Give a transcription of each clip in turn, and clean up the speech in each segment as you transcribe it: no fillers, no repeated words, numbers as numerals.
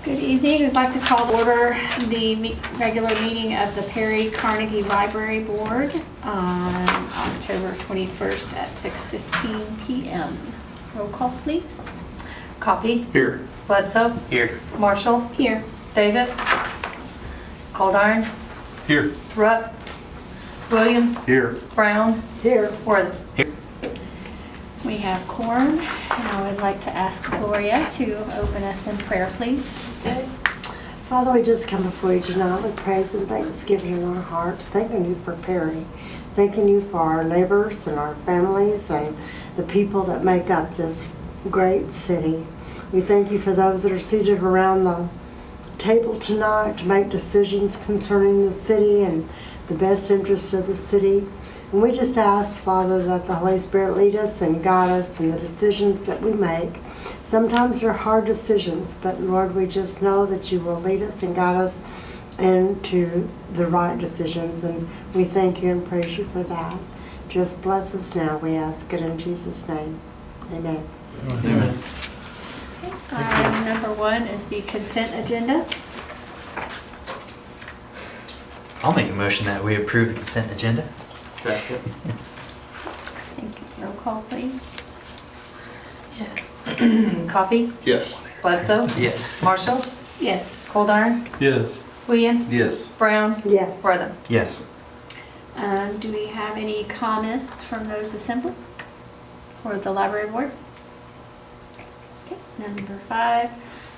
Good evening. We'd like to call to order the regular meeting of the Perry Carnegie Library Board on October 21st at 6:15 p.m. Roll call, please. Coffee. Here. Bledsoe. Here. Marshall. Here. Davis. Coldarn. Here. Rupp. Williams. Here. Brown. Here. Worthing. We have quorum, and I would like to ask Gloria to open us in prayer, please. Okay. Father, we just come before you tonight with praise and thanksgiving in our hearts, thanking you for Perry, thanking you for our neighbors and our families and the people that make up this great city. We thank you for those that are seated around the table tonight to make decisions concerning the city and the best interest of the city. And we just ask, Father, that the Holy Spirit lead us and guide us in the decisions that we make. Sometimes they're hard decisions, but Lord, we just know that you will lead us and guide us into the right decisions. And we thank you and praise you for that. Just bless us now, we ask it in Jesus' name. Amen. Amen. Item number 1 is the consent agenda. I'll make a motion that we approve the consent agenda. Second. Thank you. Roll call, please. Coffee. Yes. Bledsoe. Yes. Marshall. Yes. Coldarn. Yes. Williams. Yes. Brown. Yes. Worthing. Yes. Do we have any comments from those assembled for the library board? Okay. Number 5,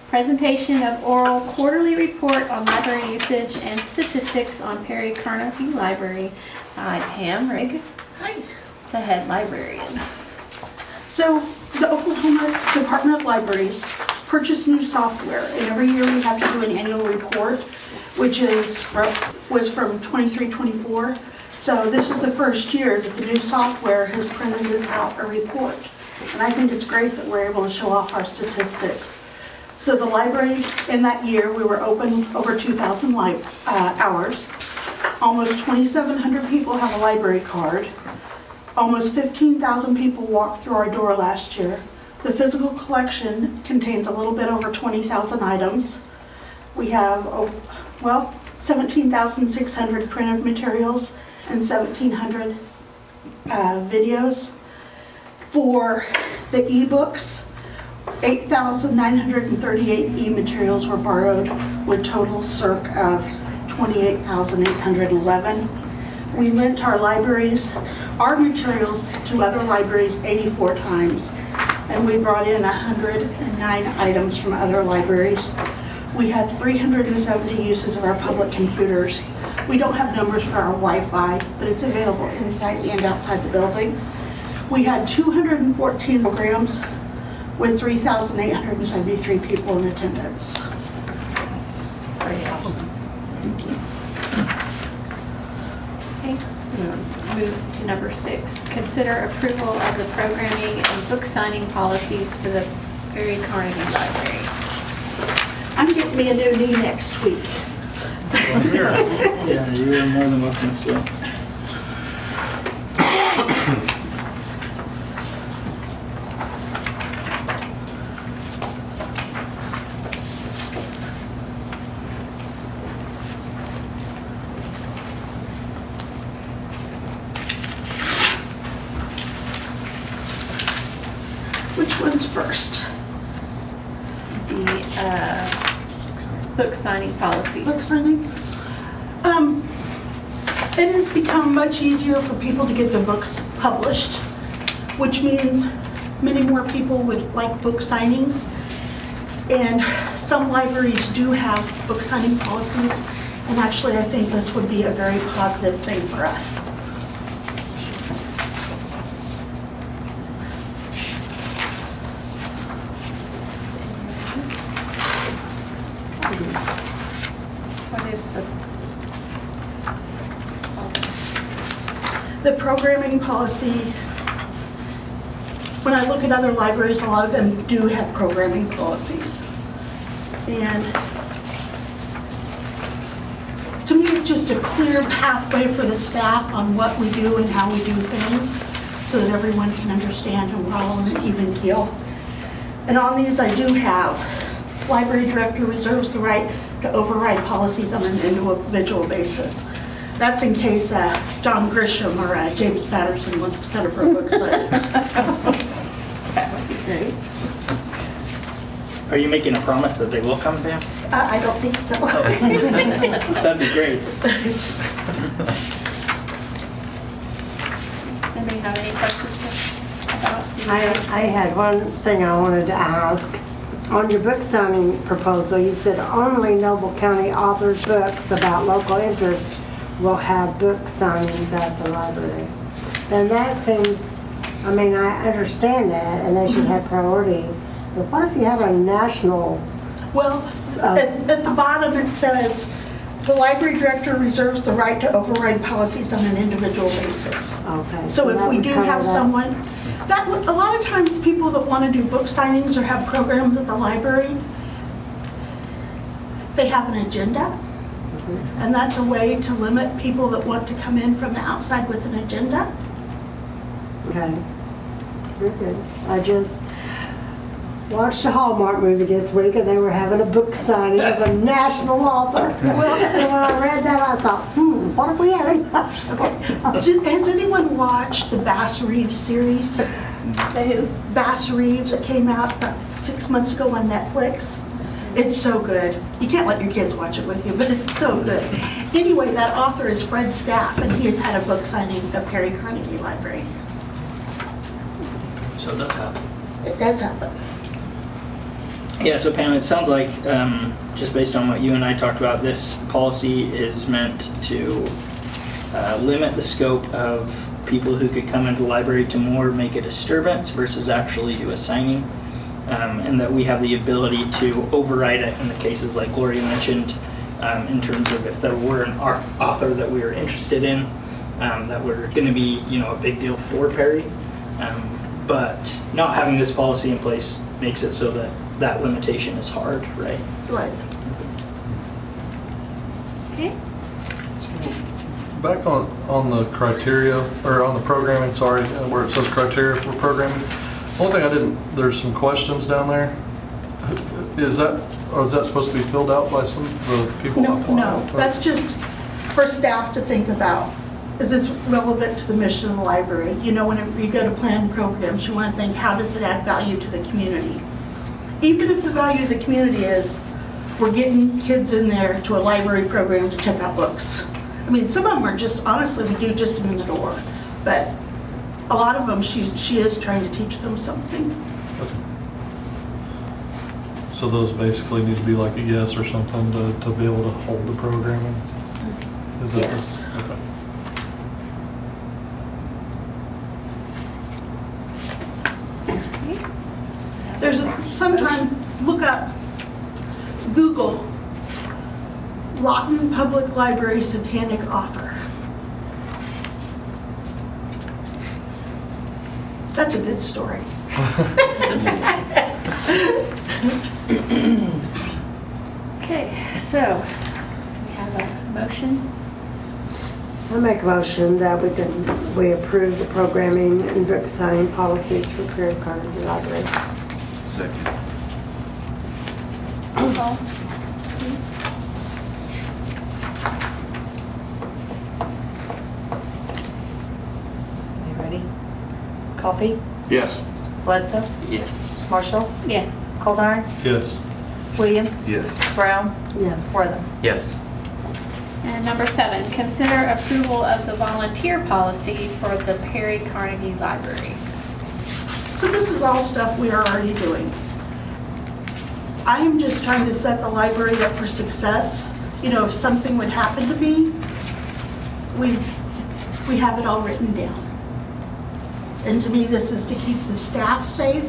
presentation of oral quarterly report on library usage and statistics on Perry Carnegie Library by Pam Rigg, Hi. the head librarian. So the Oklahoma Department of Libraries purchased new software, and every year we have to do an annual report, which was from 23-24. So this is the first year that the new software has printed us out a report. And I think it's great that we're able to show off our statistics. So the library, in that year, we were open over 2,000 hours. Almost 2,700 people have a library card. Almost 15,000 people walked through our door last year. The physical collection contains a little bit over 20,000 items. We have, 17,600 printed materials and 1,700 videos. For the ebooks, 8,938 e-materials were borrowed with total circ of 28,811. We lent our materials to other libraries 84 times, and we brought in 109 items from other libraries. We had 370 uses of our public computers. We don't have numbers for our Wi-Fi, but it's available inside and outside the building. We had 214 programs with 3,873 people in attendance. That's very awesome. Thank you. Okay. Move to number 6, consider approval of the programming and book signing policies for the Perry Carnegie Library. I'm getting me a new knee next week. Yeah, you are more than welcome to sit. Which one's first? The book signing policies. Book signing? It has become much easier for people to get their books published, which means many more people would like book signings. And some libraries do have book signing policies, and actually I think this would be a very positive thing for us. What is The programming policy, when I look at other libraries, a lot of them do have programming policies. And to me, it's just a clear pathway for the staff on what we do and how we do things so that everyone can understand and we're all on an even keel. And on these, I do have library director reserves the right to override policies on an individual basis. That's in case John Grisham or James Patterson wants to come for a book signing. That would be great. Are you making a promise that they will come, Pam? I don't think so. That'd be great. Does anybody have any questions about? I had one thing I wanted to ask. On your book signing proposal, you said only Noble County authors' books about local interest will have book signings at the library. Then that seems, I mean, I understand that, and they should have priority. But what if you had a national, Well, at the bottom it says, the library director reserves the right to override policies on an individual basis. okay. So if that we would do cover have that. someone, a lot of times people that want to do book signings or have programs at the library, they have an agenda. And that's a way to limit people that want to come in from the outside with an agenda. Okay. Very good. I just watched a Hallmark movie this week and they were having a book signing of a national author. Well, and when I read that, I thought, what if we had a national? Has anyone watched the Bass Reeves series? The who? Bass Reeves, that came out about 6 months ago on Netflix. It's so good. You can't let your kids watch it with you, but it's so good. Anyway, that author is Fred Staff, and he has had a book signing at Perry Carnegie Library. So it does happen. It does happen. Yeah, so Pam, it sounds like, just based on what you and I talked about, this policy is meant to limit the scope of people who could come into the library to more make a disturbance versus actually do a signing. And that we have the ability to override it in the cases like Gloria mentioned, in terms of if there were an author that we were interested in, that were going to be, a big deal for Perry. But not having this policy in place makes it so that that limitation is hard, right? Right. Okay. Back on the criteria, or on the programming, sorry, where it says criteria for programming. One thing there's some questions down there. Is that supposed to be filled out by some of the people? No, applying? no, that's just for staff to think about. Is this relevant to the mission of the library? Whenever you go to plan programs, you want to think, how does it add value to the community? Even if the value of the community is, we're getting kids in there to a library program to check out books. I mean, some of them are just, honestly, we do just them in the door. But a lot of them, she is trying to teach them something. Okay. So those basically need to be like a yes or something to be able to hold the programming? Is that Yes. Okay. Sometimes look up, Google, Lawton Public Library Satanic Author. That's a good story. Okay, so we have a motion. I make a motion that we approve the programming and book signing policies for Perry Carnegie Library. Second. Roll call, please. You ready? Coffee? Yes. Bledsoe? Yes. Marshall? Yes. Coldarn? Yes. Williams? Yes. Brown? Yes. Wortham? Yes. And number 7, consider approval of the volunteer policy for the Perry Carnegie Library. So this is all stuff we are already doing. I am just trying to set the library up for success. If something would happen to me, we have it all written down. And to me, this is to keep the staff safe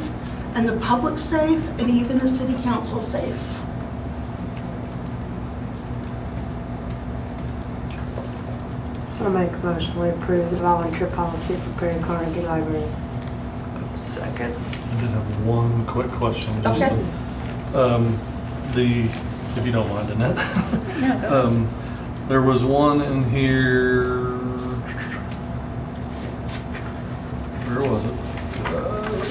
and the public safe and even the city council safe. I make a motion we approve the volunteer policy for Perry Carnegie Library. Second. I did have one quick question. Just Okay. if you don't mind, Annette. No, go. There was one in here. Where was it?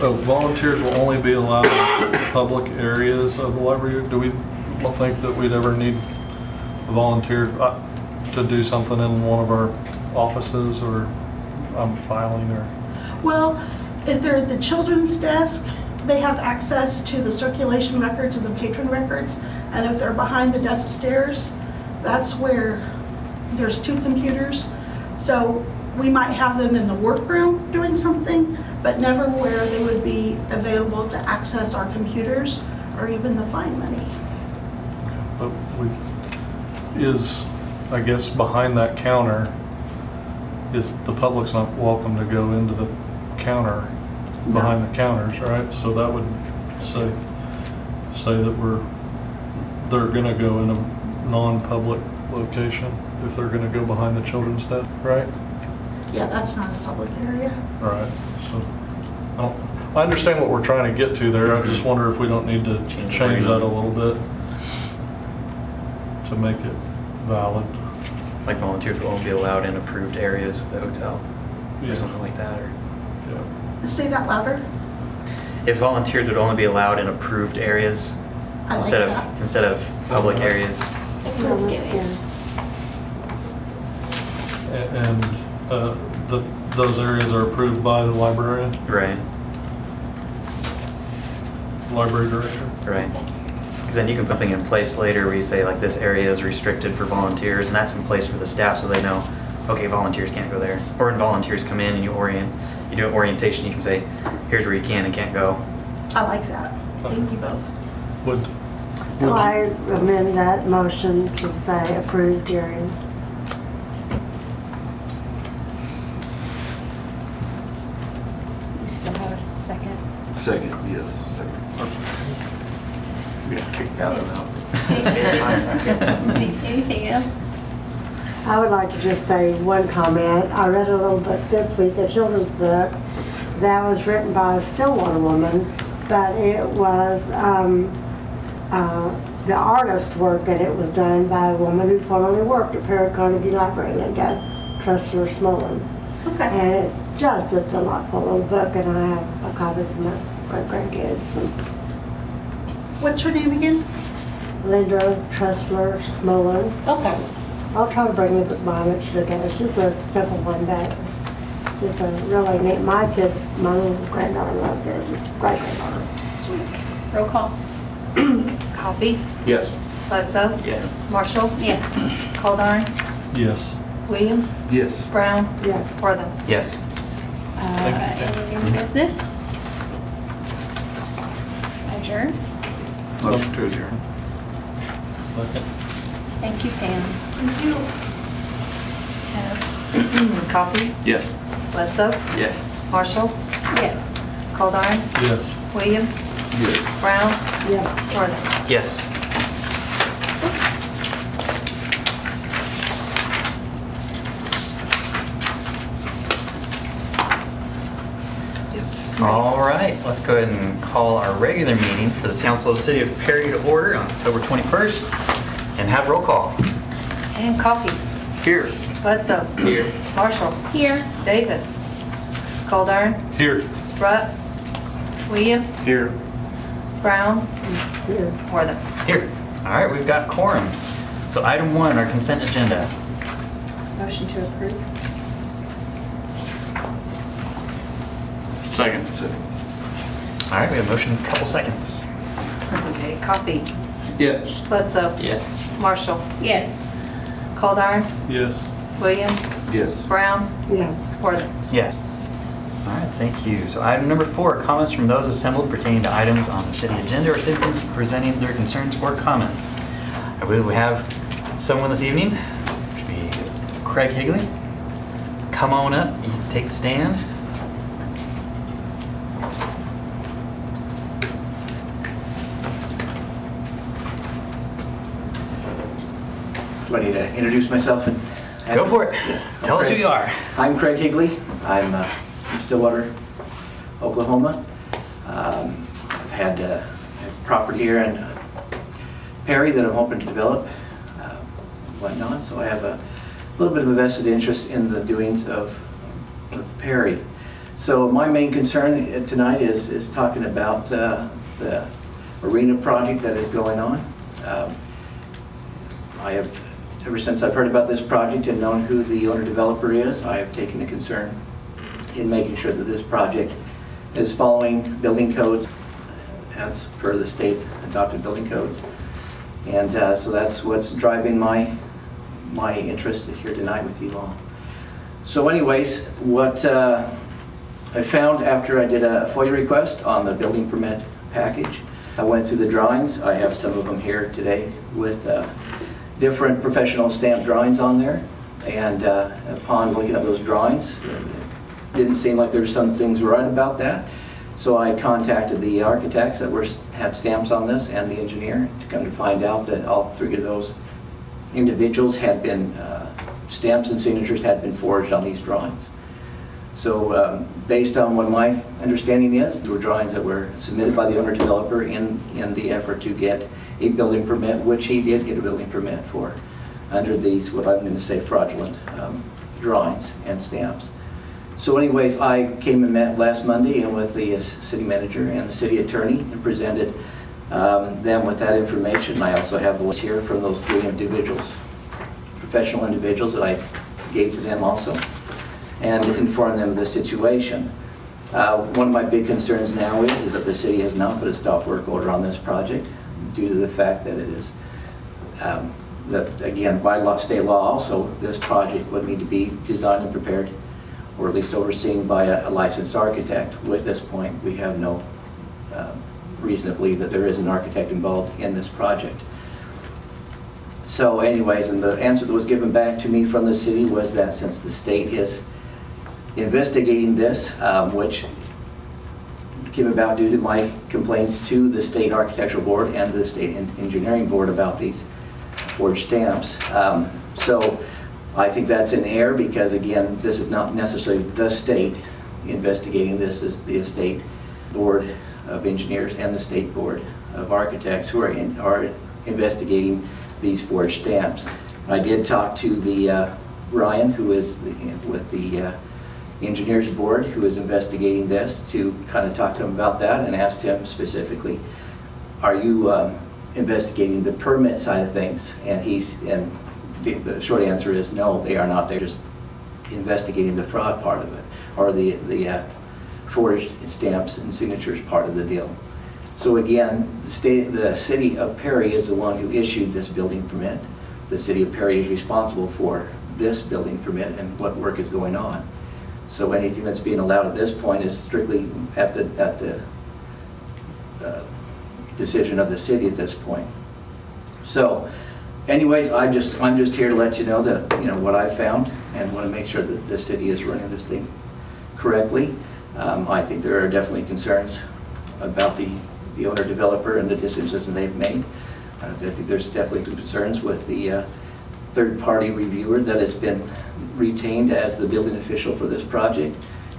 volunteers will only be allowed in public areas of the library? Do we don't think that we'd ever need a volunteer to do something in one of our offices or filing or? Well, if they're at the children's desk, they have access to the circulation records and the patron records. And if they're behind the desk stairs, that's where there's 2 computers. So we might have them in the workroom doing something, but never where they would be available to access our computers or even the fine money. But I guess behind that counter, the public's not welcome to go into the counter, behind the counters, right? So that would say that they're gonna go in a non-public location if they're gonna go behind the children's desk, right? Yeah, that's not a public area. All right, so, I understand what we're trying to get to there, I just wonder if we don't need to change that a little bit to make it valid. Like volunteers will only be allowed in approved areas of the hotel Yeah. or something like that, or Yeah. Say that louder. if volunteers would only be allowed in approved areas I like instead that. of public areas. Approved areas. And those areas are approved by the librarian, Right, library director? right. Because then you can put things in place later where you say like this area is restricted for volunteers, and that's in place for the staff so they know, okay, volunteers can't go there. Or when volunteers come in and you do an orientation, you can say, here's where you can and can't go. I like that. Thank you both. So I amend that motion to say approved areas. We still have a second. Second, yes, second. We got kicked out of that. Anything else? I would like to just say one comment. I read a little book this week, a children's book, that was written by a Stillwater woman, but it was the artist work, and it was done by a woman who formerly worked at Perry Carnegie Library, Linda Tressler Smolin. Okay. And it's just a delightful little book, and I have a copy for my great-grandkids. And What's her name again? Linda Tressler Smolin. Okay. I'll try to bring it by and let you look at it. It's just a simple one, but it's just a really neat. My little granddaughter loved it. Great granddaughter. Roll call. Coffee? Yes. Bledsoe? Yes. Marshall? Yes. Goldar? Yes. Williams? Yes. Brown? Yes. Wortham? Yes. Any new business? Adjourn. Motion to adjourn. Second. Thank you, Pam. Coffee? Yes. Bledsoe? Yes. Marshall? Yes. Goldar? Yes. Williams? Yes. Brown? Yes. Wortham? Yes. All right, let's go ahead and call our regular meeting for the Council of the City of Perry to order on October 21st and have roll call. And Coffee? Here. Bledsoe? Here. Marshall? Here. Davis? Goldar? Here. Rutt? Williams? Here. Brown? Here. Wortham? Here. All right, we've got quorum. So item 1, our consent agenda. Motion to approve. Second. All right, we have a motion in a couple seconds. Okay, Coffee? Yes. Bledsoe? Yes. Marshall? Yes. Goldar? Yes. Williams? Yes. Brown? Yes. Wortham? Yes. All right, thank you. So item number 4, comments from those assembled pertaining to items on the city agenda or citizens presenting their concerns or comments. I believe we have someone this evening, which would be Craig Higley. Come on up, you can take the stand. Do I need to introduce myself? And Go for it. Tell us who Okay. you are. I'm Craig Higley. I'm from Stillwater, Oklahoma. I've had a property here in Perry that I'm hoping to develop, whatnot. So I have a little bit of a vested interest in the doings of Perry. So my main concern tonight is talking about the arena project that is going on. I have, ever since I've heard about this project and known who the owner-developer is, I have taken a concern in making sure that this project is following building codes as per the state adopted building codes. And so that's what's driving my interest here tonight with you all. So anyways, what I found after I did a FOIA request on the building permit package, I went through the drawings. I have some of them here today with different professional stamp drawings on there. And upon looking at those drawings, it didn't seem like there were some things right about that. So I contacted the architects that had stamps on this and the engineer to come to find out that all three of those individuals had been, stamps and signatures had been forged on these drawings. So based on what my understanding is, there were drawings that were submitted by the owner-developer in the effort to get a building permit, which he did get a building permit for, under these, what I'm going to say, fraudulent drawings and stamps. So anyways, I came and met last Monday and with the city manager and the city attorney and presented them with that information. I also have the list here from those three individuals, professional individuals that I gave to them also, and informed them of the situation. One of my big concerns now is that the city has not put a stop work order on this project due to the fact that it is, that again, by law, state law also, this project would need to be designed and prepared, or at least overseen by a licensed architect. At this point, we have no reason to believe that there is an architect involved in this project. So anyways, and the answer that was given back to me from the city was that since the state is investigating this, which came about due to my complaints to the state architectural board and the state engineering board about these forged stamps. So I think that's in error because, again, this is not necessarily the state investigating this. Is the state board of engineers and the state board of architects who are investigating these forged stamps. I did talk to the Ryan, who is with the engineers board, who is investigating this, to kind of talk to him about that and asked him specifically, are you investigating the permit side of things? And the short answer is no, they are not. They're just investigating the fraud part of it, or the forged stamps and signatures part of the deal. So again, the city of Perry is the one who issued this building permit. The city of Perry is responsible for this building permit and what work is going on. So anything that's being allowed at this point is strictly at the decision of the city at this point. So anyways, I'm just here to let you know that, what I found, and want to make sure that the city is running this thing correctly. I think there are definitely concerns about the owner-developer and the decisions that they've made. I think there's definitely concerns with the third-party reviewer that has been retained as the building official for this project.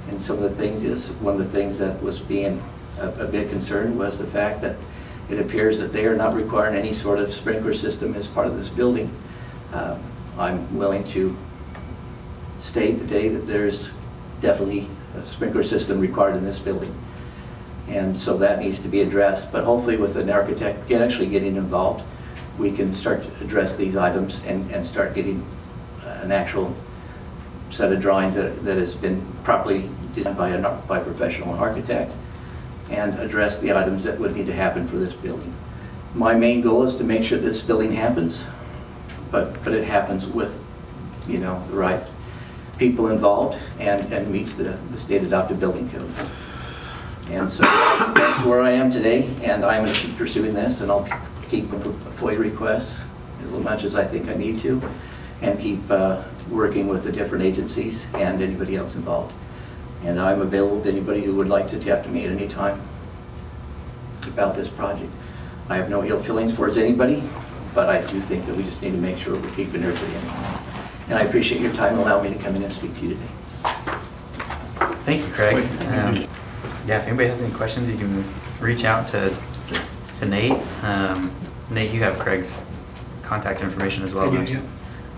And some of the things one of the things that was being a big concern was the fact that it appears that they are not requiring any sort of sprinkler system as part of this building. I'm willing to state today that there's definitely a sprinkler system required in this building. And so that needs to be addressed. But hopefully with an architect actually getting involved, we can start to address these items and start getting an actual set of drawings that has been properly designed by a professional architect, and address the items that would need to happen for this building. My main goal is to make sure this building happens, but it happens with, the right people involved and meets the state adopted building codes. And so that's where I am today, and I'm going to keep pursuing this, and I'll keep FOIA requests as much as I think I need to, and keep working with the different agencies and anybody else involved. And I'm available to anybody who would like to talk to me at any time about this project. I have no ill feelings towards anybody, but I do think that we just need to make sure we're keeping everybody in line. And I appreciate your time allowing me to come in and speak to you today. Thank you, Craig. Yeah, if anybody has any questions, you can reach out to Nate. Nate, you have Craig's contact information as well, don't you?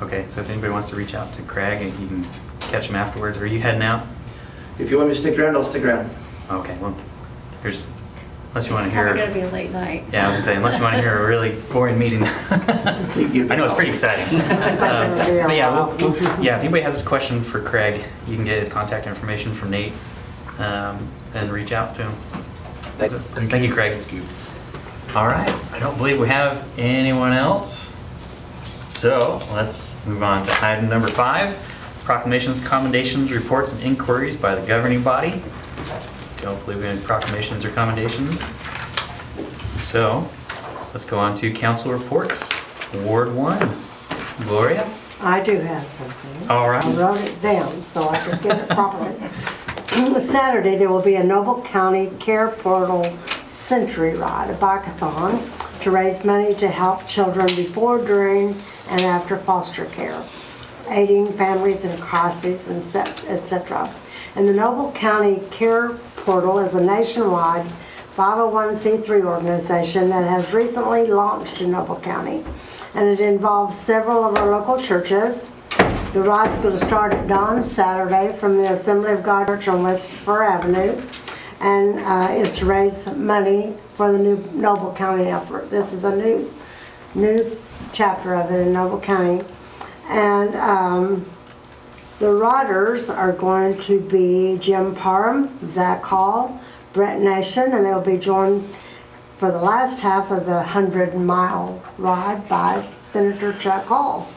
Okay, so if anybody wants to reach out to Craig, and you can catch him afterwards. Are you heading out? If you want me to stick around, I'll stick around. Okay, well, here's, unless you want to It's probably hear, gonna be a late night. yeah, I was gonna say, unless you want to hear a really boring meeting. I know it's pretty exciting. But yeah, yeah, if anybody has a question for Craig, you can get his contact information from Nate, and reach out to him. Thank you, Craig. All right, I don't believe we have anyone else. So let's move on to item number 5, proclamations, commendations, reports, and inquiries by the governing body. Don't believe we have any proclamations or commendations. So let's go on to council reports. Ward 1, Gloria? I do have something. All right. I wrote it down so I could get it properly. Saturday, there will be a Noble County Care Portal Century Ride, a bike-a-thon, to raise money to help children before, during, and after foster care, aiding families in crises, and etc. And the Noble County Care Portal is a nationwide 501c3 organization that has recently launched in Noble County, and it involves several of our local churches. The ride's going to start at dawn Saturday from the Assembly of God Church on West Fur Avenue, and is to raise money for the new Noble County effort. This is a new chapter of it in Noble County. And the riders are going to be Jim Parham, Zach Hall, Brett Nation, and they'll be joined for the last half of the 100-mile ride by Senator Chuck Hall.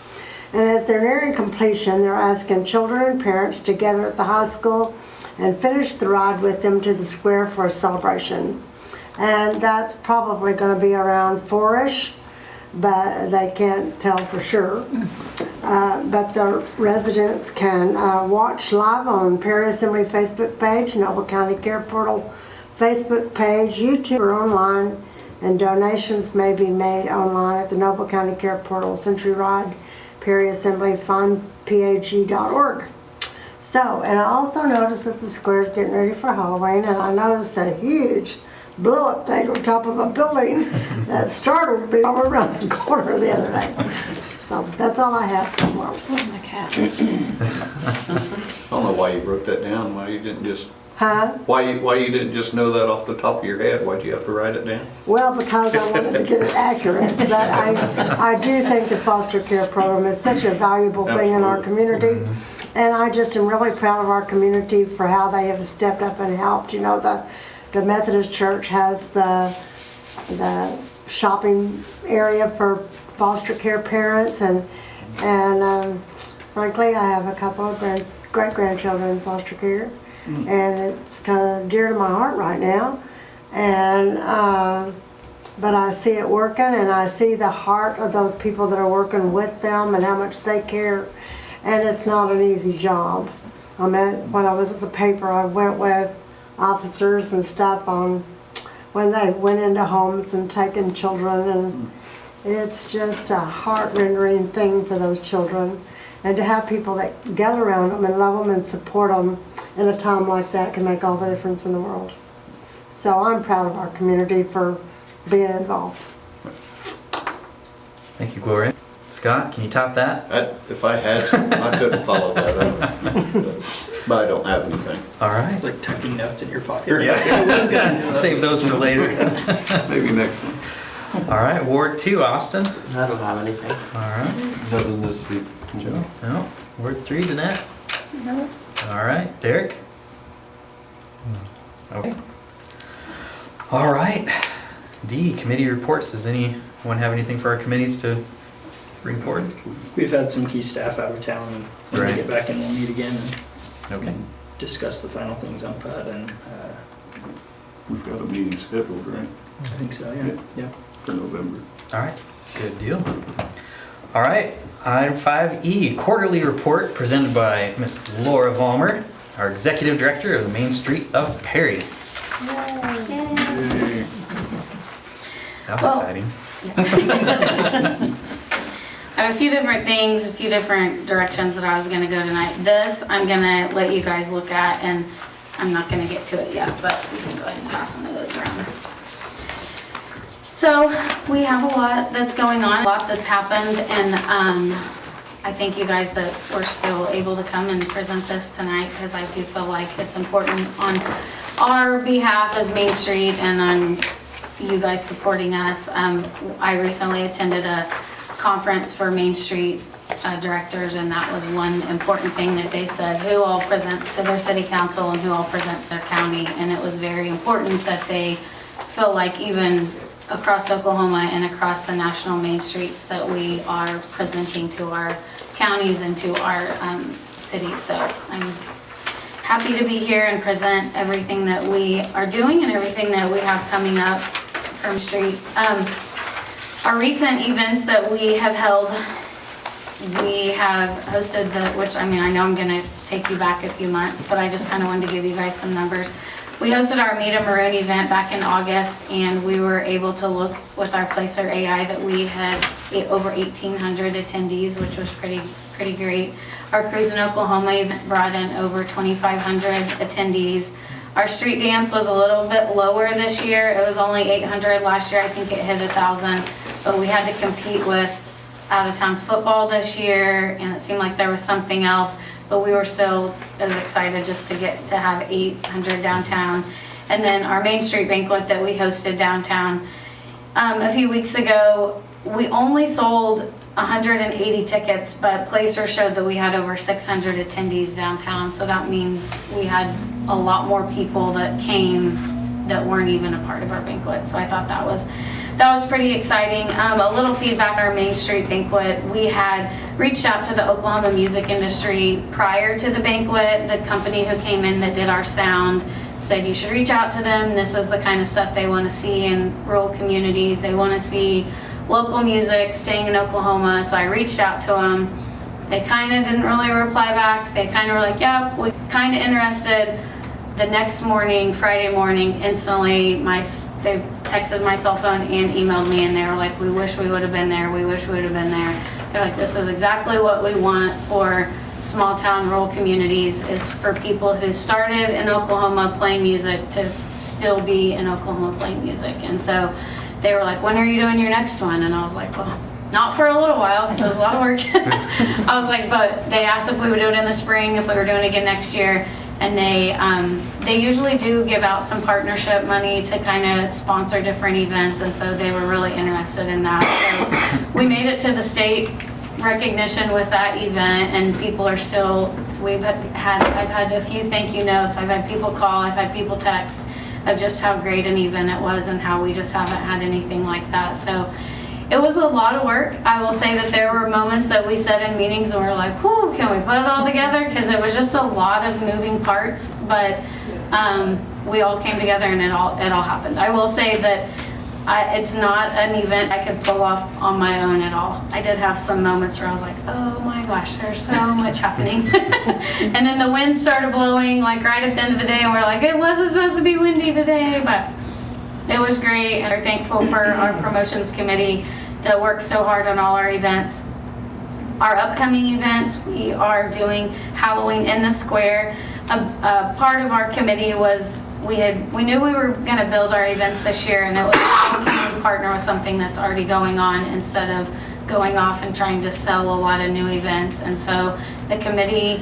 And as they're nearing completion, they're asking children and parents to gather at the high school and finish the ride with them to the square for a celebration. And that's probably going to be around 4-ish, but they can't tell for sure. But the residents can watch live on Perry Assembly Facebook page, Noble County Care Portal Facebook page, YouTube, or online, and donations may be made online at the Noble County Care Portal Century Ride, Perry Assembly, fundpag.org. So, and I also noticed that the square is getting ready for Halloween, and I noticed a huge blow-up thing on top of a building that startled me all around the corner the other day. So that's all I have for tomorrow. Oh, my cat. I don't know why you wrote that down, why you didn't just, Huh? why you didn't just know that off the top of your head, why'd you have to write it down? Well, because I wanted to get it accurate, but I do think the foster care program is such a valuable thing in our community. And I just am really proud of our community for how they have stepped up and helped. You know, the Methodist Church has the shopping area for foster care parents, and frankly, I have a couple of great-grandchildren in foster care, and it's kind of dear to my heart right now. And but I see it working, and I see the heart of those people that are working with them and how much they care. And it's not an easy job. I mean, when I was at the paper, I went with officers and stuff on when they went into homes and taken children, and it's just a heart-rending thing for those children. And to have people that gather around them and love them and support them in a time like that can make all the difference in the world. So I'm proud of our community for being involved. Thank you, Gloria. Scott, can you top that? If I had something, I couldn't follow that up. But I don't have anything. All right. Like tucking notes in your pocket. Yeah, I was gonna save those for later. Maybe next one. All right, Ward 2, Austin. I don't have anything. All right. Nothing this week. Joe? No. Ward 3, Danette. No. All right, Derek. Okay. All right. D, committee reports. Does anyone have anything for our committees to report? We've had some key staff out of town, and when Right. we get back in, we'll meet again and Okay. discuss the final things on PUD, and We've got a meeting scheduled, right, I think so, yeah. Yeah. for November. All right. Good deal. All right. Item 5E, quarterly report presented by Miss Laura Vollmer, our executive director of the Main Street of Perry. Yay. That was Well- exciting. I have a few different things, a few different directions that I was gonna go tonight. This, I'm gonna let you guys look at, and I'm not gonna get to it yet, but we can go ahead and pass one of those around. So, we have a lot that's going on, a lot that's happened in I thank you guys that we're still able to come and present this tonight, because I do feel like it's important on our behalf as Main Street and on you guys supporting us. I recently attended a conference for Main Street directors, and that was one important thing that they said, who all presents to their city council and who all presents to their county. And it was very important that they feel like even across Oklahoma and across the national main streets that we are presenting to our counties and to our cities. So I'm happy to be here and present everything that we are doing and everything that we have coming up from Street. Our recent events that we have held, we have hosted which I know I'm gonna take you back a few months, but I just kind of wanted to give you guys some numbers. We hosted our Meet a Maroon event back in August, and we were able to look with our Placer AI that we had over 1,800 attendees, which was pretty great. Our Cruise in Oklahoma event brought in over 2,500 attendees. Our street dance was a little bit lower this year. It was only 800 last year. I think it hit 1,000, but we had to compete with out-of-town football this year, and it seemed like there was something else, but we were still as excited just to get to have 800 downtown. And then our Main Street banquet that we hosted downtown a few weeks ago, we only sold 180 tickets, but Placer showed that we had over 600 attendees downtown, so that means we had a lot more people that came that weren't even a part of our banquet. So I thought that was pretty exciting. A little feedback on our Main Street banquet. We had reached out to the Oklahoma music industry prior to the banquet. The company who came in that did our sound said you should reach out to them. This is the kind of stuff they want to see in rural communities. They want to see local music staying in Oklahoma. So I reached out to them. They kind of didn't really reply back. They kind of were like, yeah, we're kind of interested. The next morning, Friday morning, instantly, they texted my cell phone and emailed me, and they were like, we wish we would have been there, we wish we would have been there. They're like, this is exactly what we want for small town rural communities, is for people who started in Oklahoma playing music to still be in Oklahoma playing music. And so they were like, when are you doing your next one? And I was like, well, not for a little while, because it was a lot of work. I was like, but they asked if we would do it in the spring, if we were doing it again next year. And they usually do give out some partnership money to kind of sponsor different events, and so they were really interested in that. So we made it to the state recognition with that event, and people are still, I've had a few thank you notes, I've had people call, I've had people text of just how great an event it was and how we just haven't had anything like that. So it was a lot of work. I will say that there were moments that we said in meetings and we were like, whoo, can we put it all together? Because it was just a lot of moving parts, but we all came together and it all happened. I will say that it's not an event I could pull off on my own at all. I did have some moments where I was like, oh my gosh, there's so much happening. And then the wind started blowing like right at the end of the day, and we're like, it wasn't supposed to be windy today, but it was great. And we're thankful for our promotions committee that worked so hard on all our events. Our upcoming events, we are doing Halloween in the Square. A part of our committee was we knew we were going to build our events this year, and it was how can we partner with something that's already going on instead of going off and trying to sell a lot of new events. And so the committee,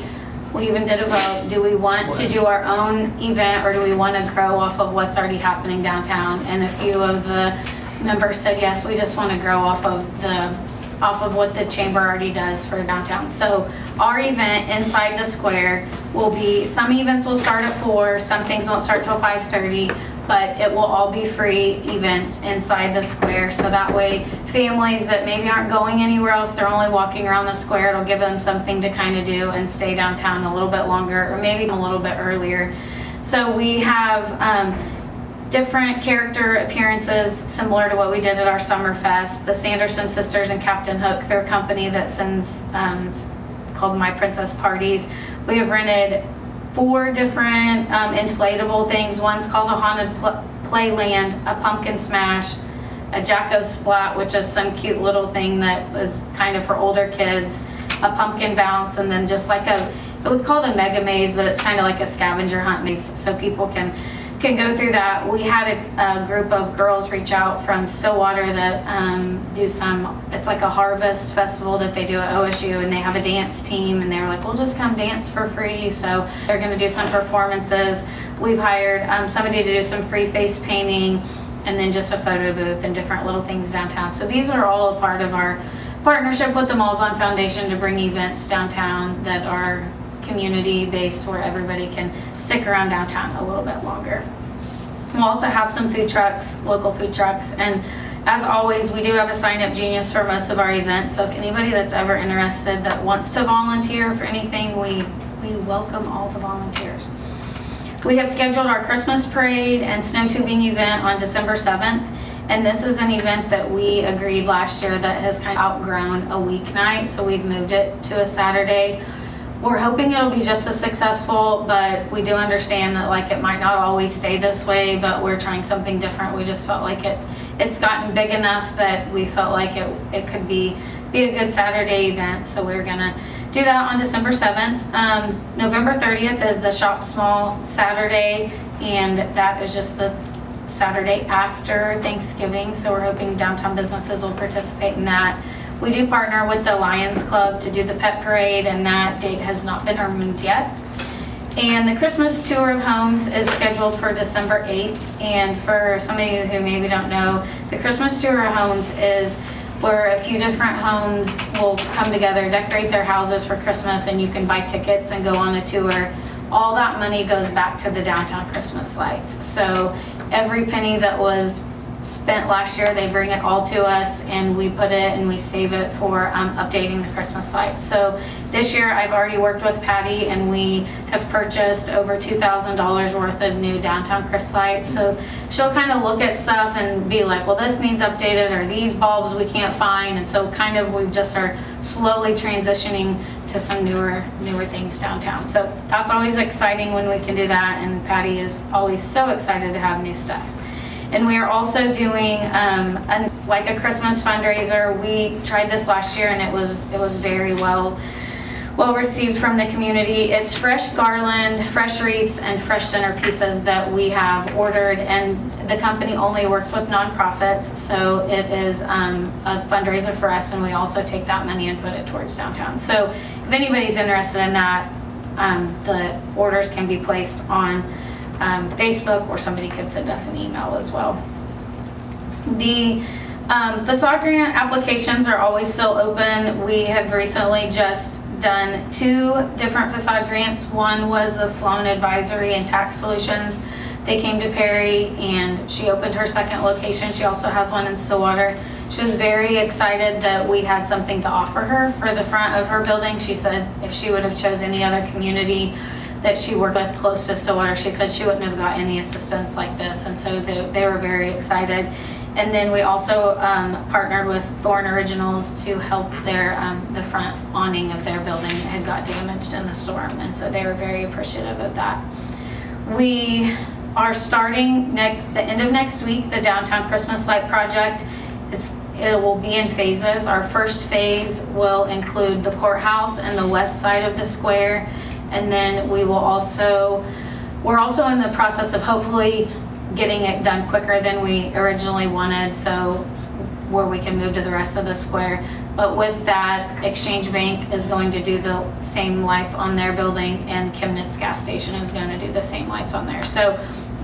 we even did a vote. Do we want to do our own event, or do we want to grow off of what's already happening downtown? And a few of the members said yes, we just want to grow off of what the chamber already does for downtown. So our event inside the square will be, some events will start at 4, some things won't start till 5:30, but it will all be free events inside the square. So that way families that maybe aren't going anywhere else, they're only walking around the square, it'll give them something to kind of do and stay downtown a little bit longer, or maybe a little bit earlier. So we have different character appearances similar to what we did at our Summer Fest. The Sanderson Sisters and Captain Hook, their company that sends called My Princess Parties. We have rented 4 different inflatable things. One's called a Haunted Playland, a Pumpkin Smash, a Jacko Splat, which is some cute little thing that is kind of for older kids, a Pumpkin Bounce, and then just like it was called a Mega Maze, but it's kind of like a scavenger hunt maze, so people can can go through that. We had a group of girls reach out from Stillwater that do it's like a harvest festival that they do at OSU, and they have a dance team, and they were like, we'll just come dance for free. So they're gonna do some performances. We've hired somebody to do some free face painting, and then just a photo booth and different little things downtown. So these are all a part of our partnership with the Malls On Foundation to bring events downtown that are community-based, where everybody can stick around downtown a little bit longer. We'll also have some food trucks, local food trucks, and as always, we do have a sign-up genius for most of our events, so if anybody that's ever interested that wants to volunteer for anything, we welcome all the volunteers. We have scheduled our Christmas parade and snow tubing event on December 7th, and this is an event that we agreed last year that has kind of outgrown a weeknight, so we've moved it to a Saturday. We're hoping it'll be just as successful, but we do understand that like it might not always stay this way, but we're trying something different. We just felt like it's gotten big enough that we felt like it could be a good Saturday event, so we're gonna do that on December 7th. November 30th is the Shop Small Saturday, and that is just the Saturday after Thanksgiving, so we're hoping downtown businesses will participate in that. We do partner with the Lions Club to do the pet parade, and that date has not been determined yet. And the Christmas tour of homes is scheduled for December 8th, and for some of you who maybe don't know, the Christmas tour of homes is where a few different homes will come together, decorate their houses for Christmas, and you can buy tickets and go on a tour. All that money goes back to the downtown Christmas lights. So every penny that was spent last year, they bring it all to us, and we put it and we save it for updating the Christmas lights. So this year I've already worked with Patty, and we have purchased over $2,000 worth of new downtown Christmas lights. So she'll kind of look at stuff and be like, well, this needs updated, or these bulbs we can't find. And so kind of we just are slowly transitioning to some newer things downtown. So that's always exciting when we can do that, and Patty is always so excited to have new stuff. And we are also doing like a Christmas fundraiser. We tried this last year, and it was very well received from the community. It's fresh garland, fresh wreaths, and fresh centerpieces that we have ordered, and the company only works with nonprofits, so it is a fundraiser for us, and we also take that money and put it towards downtown. So if anybody's interested in that, the orders can be placed on Facebook, or somebody could send us an email as well. The facade grant applications are always still open. We have recently just done 2 different facade grants. One was the Sloan Advisory and Tax Solutions. They came to Perry, and she opened her 2nd location. She also has one in Stillwater. She was very excited that we had something to offer her for the front of her building. She said if she would have chose any other community that she worked with close to Stillwater, she said she wouldn't have got any assistance like this, and so they were very excited. And then we also partnered with Thorn Originals to help the front awning of their building. It had got damaged in the storm, and so they were very appreciative of that. We are starting the end of next week, the Downtown Christmas Light Project. It will be in phases. Our first phase will include the courthouse and the west side of the square. And then we're also in the process of hopefully getting it done quicker than we originally wanted, so where we can move to the rest of the square. But with that, Exchange Bank is going to do the same lights on their building, and Chemnitz gas station is going to do the same lights on there. So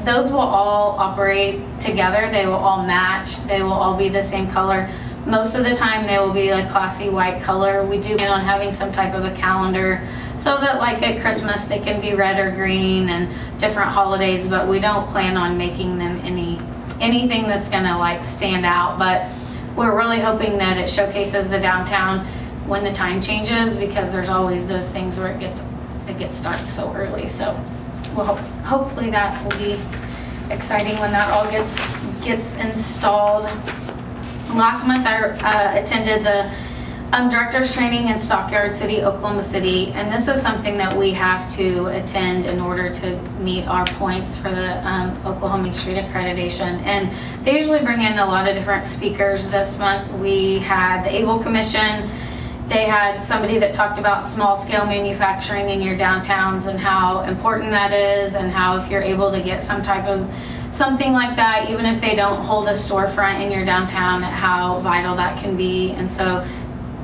those will all operate together. They will all match. They will all be the same color. Most of the time they will be a classy white color. We do plan on having some type of a calendar so that like at Christmas they can be red or green, and different holidays, but we don't plan on making them anything that's gonna like stand out. But we're really hoping that it showcases the downtown when the time changes, because there's always those things where it gets dark so early. So we'll hopefully that will be exciting when that all gets installed. Last month I attended the director's training in Stockyard City, Oklahoma City, and this is something that we have to attend in order to meet our points for the Oklahoma Main Street accreditation. And they usually bring in a lot of different speakers. This month we had the Able Commission, they had somebody that talked about small scale manufacturing in your downtowns and how important that is, and how if you're able to get some type of something like that, even if they don't hold a storefront in your downtown, how vital that can be. And so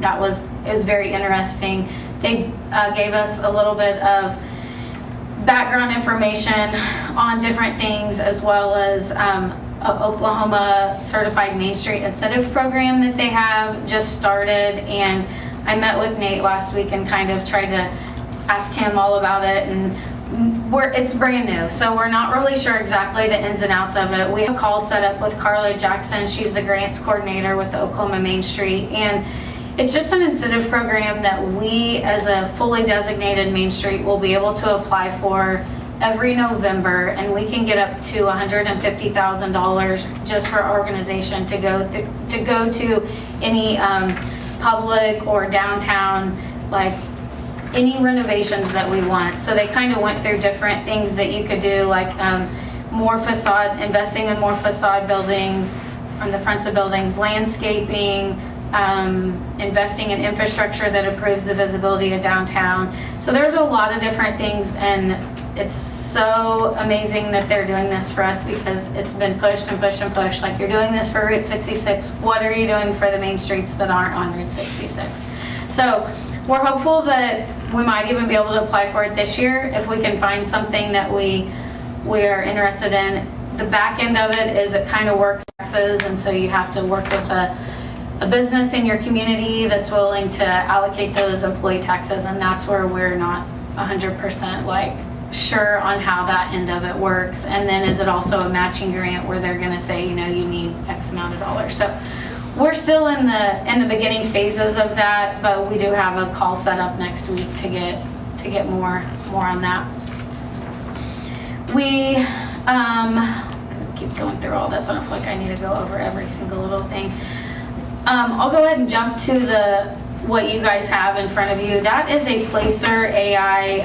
that is very interesting. They gave us a little bit of background information on different things, as well as Oklahoma Certified Main Street Incentive Program that they have just started. And I met with Nate last week and kind of tried to ask him all about it, and it's brand new, so we're not really sure exactly the ins and outs of it. We have a call set up with Carla Jackson. She's the grants coordinator with the Oklahoma Main Street, and it's just an incentive program that we, as a fully designated Main Street, will be able to apply for every November, and we can get up to $150,000 just for our organization to go to any public or downtown, like any renovations that we want. So they kind of went through different things that you could do, like investing in more facade buildings on the fronts of buildings, landscaping, investing in infrastructure that improves the visibility of downtown. So there's a lot of different things, and it's so amazing that they're doing this for us, because it's been pushed and pushed and pushed. Like, you're doing this for Route 66. What are you doing for the main streets that aren't on Route 66? So we're hopeful that we might even be able to apply for it this year if we can find something that we are interested in. The back end of it is it kind of works taxes, and so you have to work with a business in your community that's willing to allocate those employee taxes, and that's where we're not 100% like sure on how that end of it works. And then is it also a matching grant where they're going to say, you know, you need X amount of dollars. So we're still in the beginning phases of that, but we do have a call set up next week to get more on that. We keep going through all this. I don't feel like I need to go over every single little thing. I'll go ahead and jump to what you guys have in front of you. That is a Placer AI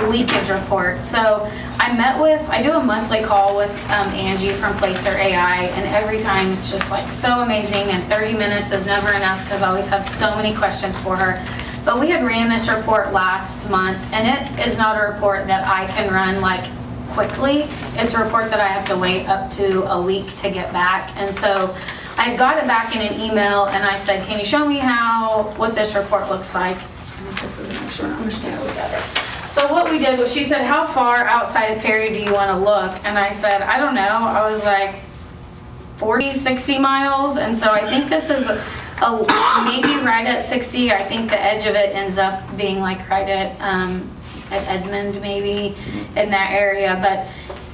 leakage report. So I do a monthly call with Angie from Placer AI, and every time it's just like so amazing, and 30 minutes is never enough because I always have so many questions for her. But we had ran this report last month, and it is not a report that I can run like quickly. It's a report that I have to wait up to a week to get back. And so I got it back in an email, and I said, can you show me what this report looks like? And if this isn't sure, I understand what that is. So what we did was, she said, how far outside of Perry do you want to look? And I said, I don't know. I was like 40, 60 miles. And so I think this is maybe right at 60. I think the edge of it ends up being like right at Edmond, maybe in that area. But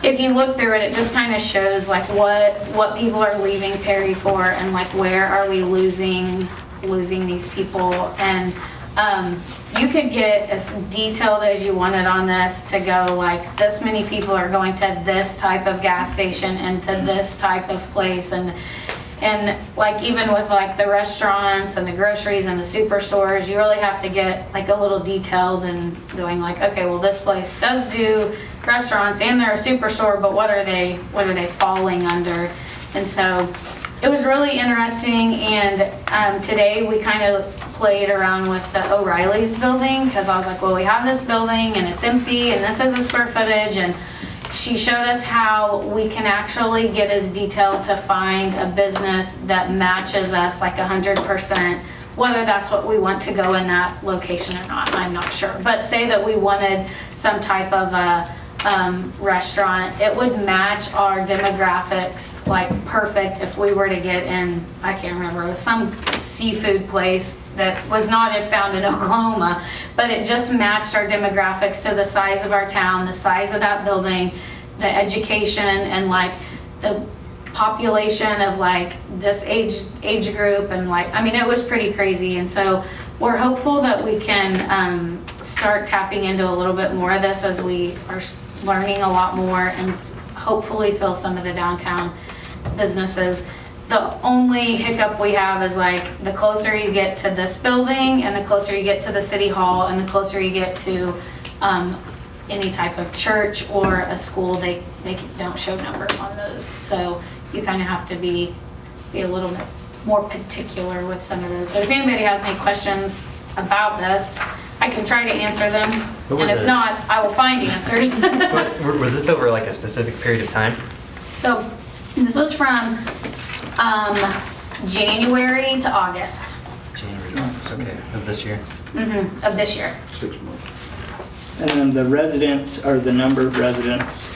if you look through it, it just kind of shows like what people are leaving Perry for, and like where are we losing these people. And you could get as detailed as you wanted on this to go like this many people are going to this type of gas station and to this type of place, and like even with like the restaurants and the groceries and the superstores, you really have to get like a little detailed and going like, okay, well this place does do restaurants and they're a superstore, but what are they falling under? And so it was really interesting. And today we kind of played around with the O'Reilly's building, because I was like, well, we have this building and it's empty and this is a square footage, and she showed us how we can actually get as detailed to find a business that matches us like 100%, whether that's what we want to go in that location or not, I'm not sure. But say that we wanted some type of a restaurant, it would match our demographics like perfect if we were to get in, I can't remember, it was some seafood place that was not found in Oklahoma, but it just matched our demographics to the size of our town, the size of that building, the education, and like the population of like this age group, and like, I mean, it was pretty crazy. And so we're hopeful that we can start tapping into a little bit more of this as we are learning a lot more, and hopefully fill some of the downtown businesses. The only hiccup we have is like the closer you get to this building, and the closer you get to the city hall, and the closer you get to any type of church or a school, they don't show numbers on those. So you kind of have to be a little bit more particular with some of those. But if anybody has any questions about this, I can try to answer them. What were And if the- not, I will find answers. Was this over like a specific period of time? So this was from January to August January, August, okay, of this year. of this year. 6 months. And then the residents, or the number of residents,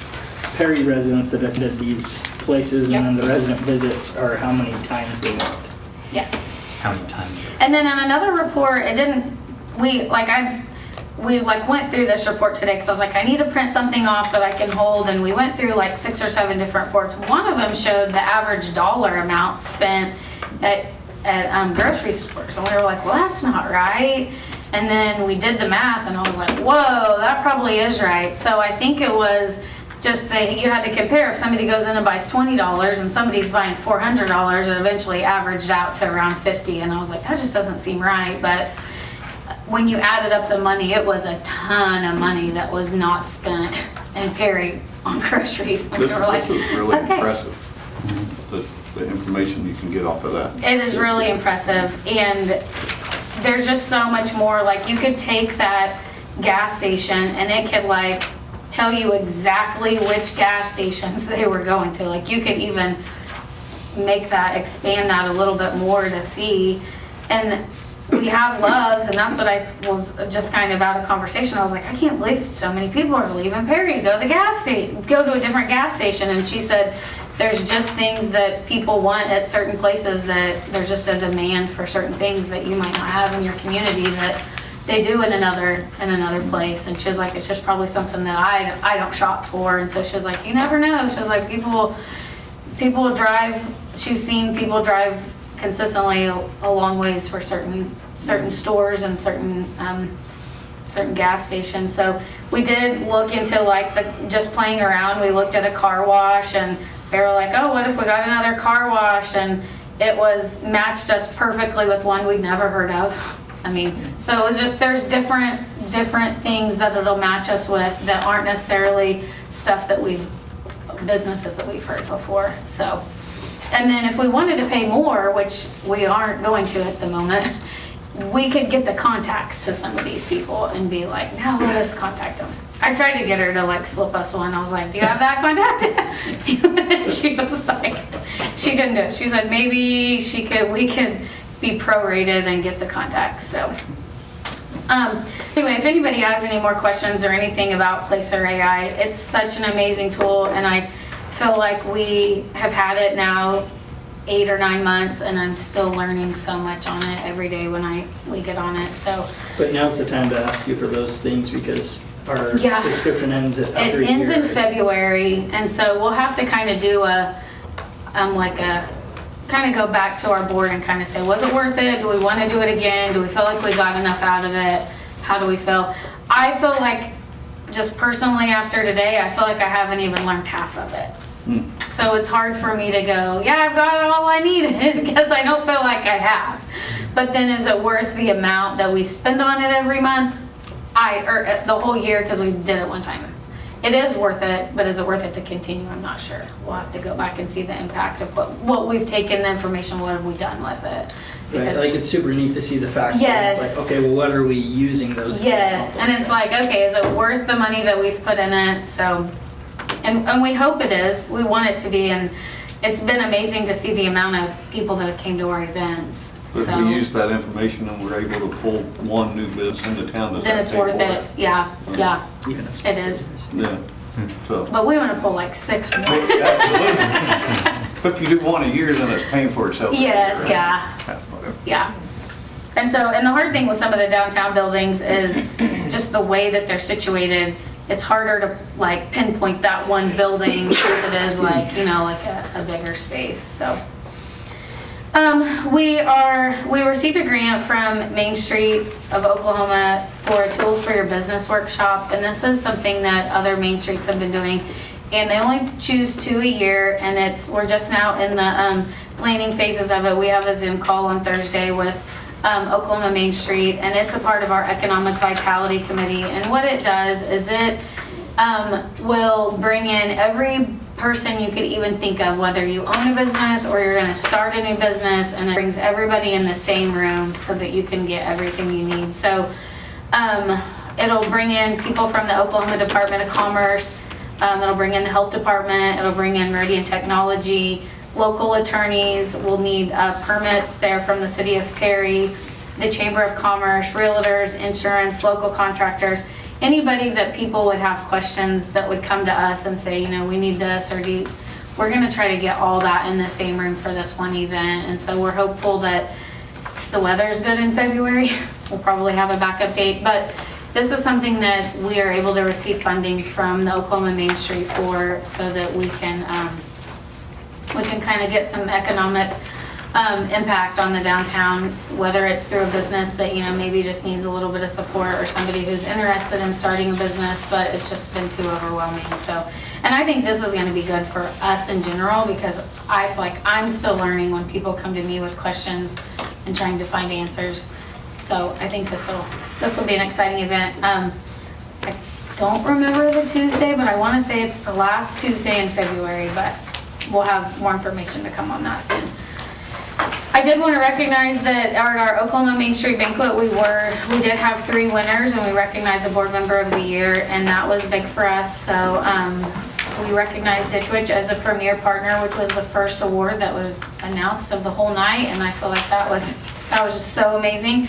Perry residents that attended these places, and then the resident visits are how many times they went. Yes. How many times? And then on another report, it didn't, we went through this report today because I was like, I need to print something off that I can hold, and we went through like 6 or 7 different reports. One of them showed the average dollar amount spent at grocery stores, and we were like, well, that's not right. And then we did the math, and I was like, whoa, that probably is right. So I think it was just you had to compare if somebody goes in and buys $20 and somebody's buying $400, it eventually averaged out to around 50. And I was like, that just doesn't seem right. But when you added up the money, it was a ton of money that was not spent in Perry on groceries. And we were like, This is really okay. impressive, the information you can get off of that. It is really impressive, and there's just so much more. Like, you could take that gas station and it could like tell you exactly which gas stations they were going to. Like, you could even expand that a little bit more to see. And we have Loves, and that's what I was just kind of out of conversation. I was like, I can't believe so many people are leaving Perry to go to the gas station, go to a different gas station. And she said, there's just things that people want at certain places, that there's just a demand for certain things that you might not have in your community that they do in another place. And she was like, it's just probably something that I don't shop for. And so she was like, you never know. She was like, people drive, she's seen people drive consistently a long ways for certain stores and certain gas stations. So we did look into like just playing around. We looked at a car wash, and they were like, oh, what if we got another car wash? And it matched us perfectly with one we'd never heard of. I mean, so it was just, there's different things that it'll match us with that aren't necessarily stuff that businesses that we've heard before. So, and then if we wanted to pay more, which we aren't going to at the moment, we could get the contacts to some of these people and be like, now let us contact them. I tried to get her to like slip us one. I was like, do you have that contact? She was like, she couldn't do it. She said maybe we could be prorated and get the contacts. So anyway, if anybody has any more questions or anything about Placer AI, it's such an amazing tool, and I feel like we have had it now 8 or 9 months, and I'm still learning so much on it every day when we get on it. So But now's the time to ask you for those things, because our Yeah. subscription ends after a it ends year, in right? February, and so we'll have to kind of do kind of go back to our board and kind of say, was it worth it? Do we want to do it again? Do we feel like we got enough out of it? How do we feel? I feel like, just personally after today, I feel like I haven't even learned half of it. So it's hard for me to go, yeah, I've got all I needed, because I don't feel like I have. But then is it worth the amount that we spend on it every month? Or the whole year, because we did it one time. It is worth it, but is it worth it to continue? I'm not sure. We'll have to go back and see the impact of what we've taken, the information, what have we done with it. Right, like it's super neat to see the facts. Yes. But it's like, okay, well, what are we using those? to Yes, and accomplish, it's right? like, okay, is it worth the money that we've put in it? So, and we hope it is. We want it to be, and it's been amazing to see the amount of people that have came to our events. But if So we use that information and we're able to pull one new business into town, does then that it's pay worth for it. Yeah, yeah, Even a it small is. business. Yeah, so. But we want to pull like 6 more. Absolutely. But if you do one a year, then it's paying for itself. Yes, right? yeah. Whatever. Yeah. And the hard thing with some of the downtown buildings is just the way that they're situated. It's harder to like pinpoint that one building as it is like, like a bigger space. So we received a grant from Main Street of Oklahoma for a Tools for Your Business workshop, and this is something that other Main Streets have been doing. And they only choose 2 a year, and we're just now in the planning phases of it. We have a Zoom call on Thursday with Oklahoma Main Street, and it's a part of our Economic Vitality Committee. And what it does is it will bring in every person you could even think of, whether you own a business or you're gonna start a new business, and it brings everybody in the same room so that you can get everything you need. So it'll bring in people from the Oklahoma Department of Commerce, it'll bring in the Health Department, it'll bring in Meridian Technology, local attorneys will need permits there from the city of Perry, the Chamber of Commerce, realtors, insurance, local contractors, anybody that people would have questions that would come to us and say, you know, we need this, or we're gonna try to get all that in the same room for this one event. And so we're hopeful that the weather's good in February. We'll probably have a backup date, but this is something that we are able to receive funding from the Oklahoma Main Street for, so that we can kind of get some economic impact on the downtown, whether it's through a business that, you know, maybe just needs a little bit of support, or somebody who's interested in starting a business, but it's just been too overwhelming. So, and I think this is gonna be good for us in general, because I feel like I'm still learning when people come to me with questions and trying to find answers. So I think this will be an exciting event. I don't remember the Tuesday, but I wanna say it's the last Tuesday in February, but we'll have more information to come on that soon. I did want to recognize that at our Oklahoma Main Street banquet, we did have 3 winners, and we recognized a board member of the year, and that was big for us. So we recognized Ditch Witch as a premier partner, which was the first award that was announced of the whole night, and I feel like that was just so amazing.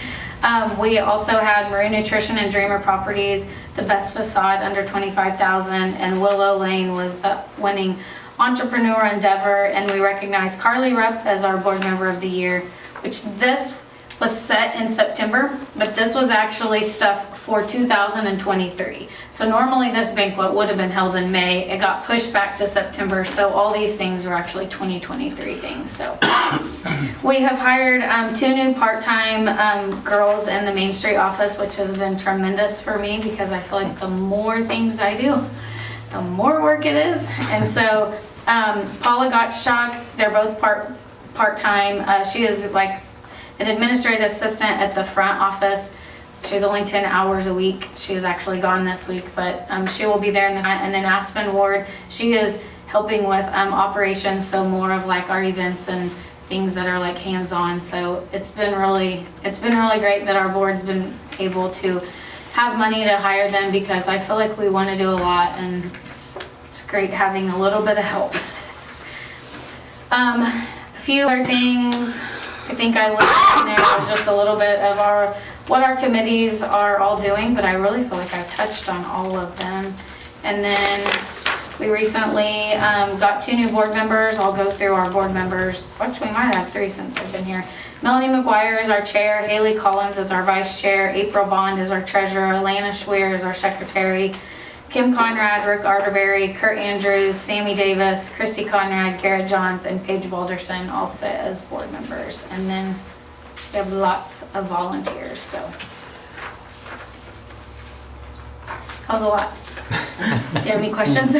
We also had Marine Nutrition and Dreamer Properties, the best facade under $25,000, and Willow Lane was the winning entrepreneur endeavor, and we recognized Carly Rupp as our board member of the year, which this was set in September, but this was actually stuff for 2023. So normally this banquet would have been held in May. It got pushed back to September, so all these things were actually 2023 things. So we have hired 2 new part-time girls in the Main Street office, which has been tremendous for me, because I feel like the more things I do, the more work it is. And so Paula Gottschalk, they're both part-time. She is like an administrative assistant at the front office. She's only 10 hours a week. She is actually gone this week, but she will be there in the front. And then Aspen Ward, she is helping with operations, so more of like our events and things that are like hands-on. So it's been really great that our board's been able to have money to hire them, because I feel like we want to do a lot, and it's great having a little bit of help. A few other things I think I listed in there was just a little bit of what our committees are all doing, but I really feel like I've touched on all of them. And then we recently got 2 new board members. I'll go through our board members. Actually, we might have 3 since I've been here. Melanie McGuire is our chair, Haley Collins is our vice chair, April Bond is our treasurer, Alana Schweer is our secretary, Kim Conrad, Rick Arterberry, Kurt Andrews, Sammy Davis, Christy Conrad, Garrett Johns, and Paige Balderson all sit as board members. And then we have lots of volunteers, so. That was a lot. Do you have any questions?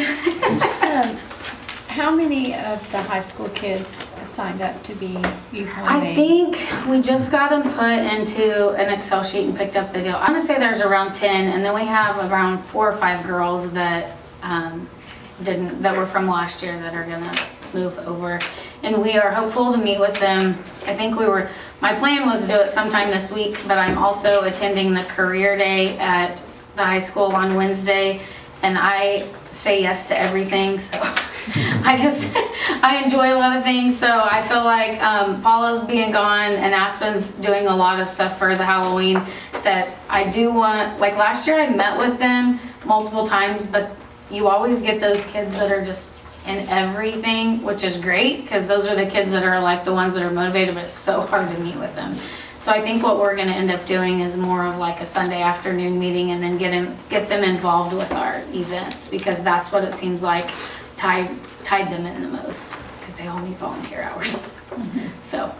How many of the high school kids signed up to be youth I Main? think we just got them put into an Excel sheet and picked up the deal. I'm gonna say there's around 10, and then we have around 4 or 5 girls that that were from last year that are gonna move over. And we are hopeful to meet with them. I think my plan was to do it sometime this week, but I'm also attending the career day at the high school on Wednesday, and I say yes to everything, so I enjoy a lot of things. So I feel like Paula's being gone and Aspen's doing a lot of stuff for the Halloween that I do want. Like last year I met with them multiple times, but you always get those kids that are just in everything, which is great, because those are the kids that are like the ones that are motivated, but it's so hard to meet with them. So I think what we're gonna end up doing is more of like a Sunday afternoon meeting, and then get them involved with our events, because that's what it seems like tied them in the most, because they all need volunteer hours. So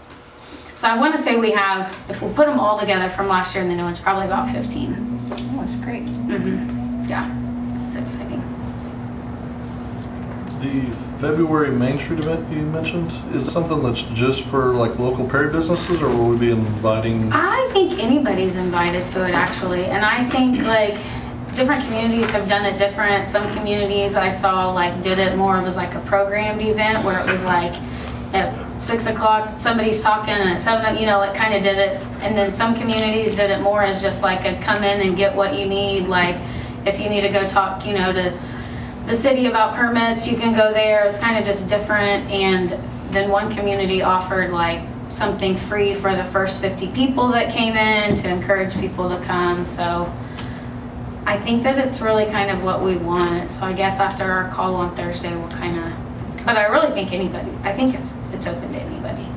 I want to say we have, if we put them all together from last year and the new ones, probably about 15. Oh, that's great. Yeah, it's exciting. The February Main Street event you mentioned, is it something that's just for like local Perry businesses, or will we be inviting? I think anybody's invited to it actually, and I think like different communities have done it different. Some communities I saw like did it more of as like a programmed event where it was like at 6 o'clock somebody's talking and at 7, you know, like kind of did it. And then some communities did it more as just like a come in and get what you need. Like if you need to go talk, you know, to the city about permits, you can go there. It's kind of just different. And then one community offered like something free for the first 50 people that came in to encourage people to come. So I think that it's really kind of what we want. So I guess after our call on Thursday, we'll kind of, but I really think anybody, I think it's open to anybody.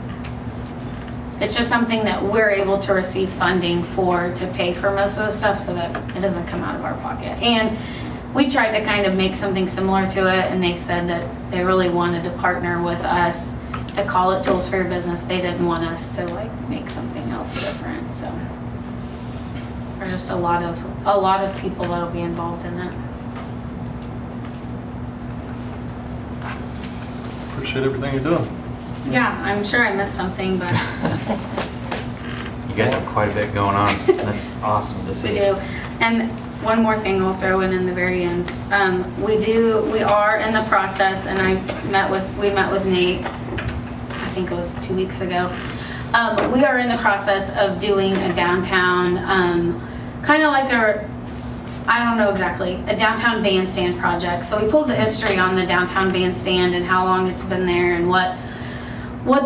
It's just something that we're able to receive funding for to pay for most of the stuff so that it doesn't come out of our pocket. And we tried to kind of make something similar to it, and they said that they really wanted to partner with us to call it Tools for Your Business. They didn't want us to like make something else different. So there's just a lot of people that'll be involved in it. Appreciate everything you're doing. Yeah, I'm sure I missed something, but You guys have quite a bit going on. That's awesome to see. we do. And one more thing I'll throw in the very end. We are in the process, and we met with Nate, I think it was 2 weeks ago. We are in the process of doing a downtown, kind of like I don't know exactly, a downtown bandstand project. So we pulled the history on the downtown bandstand and how long it's been there and what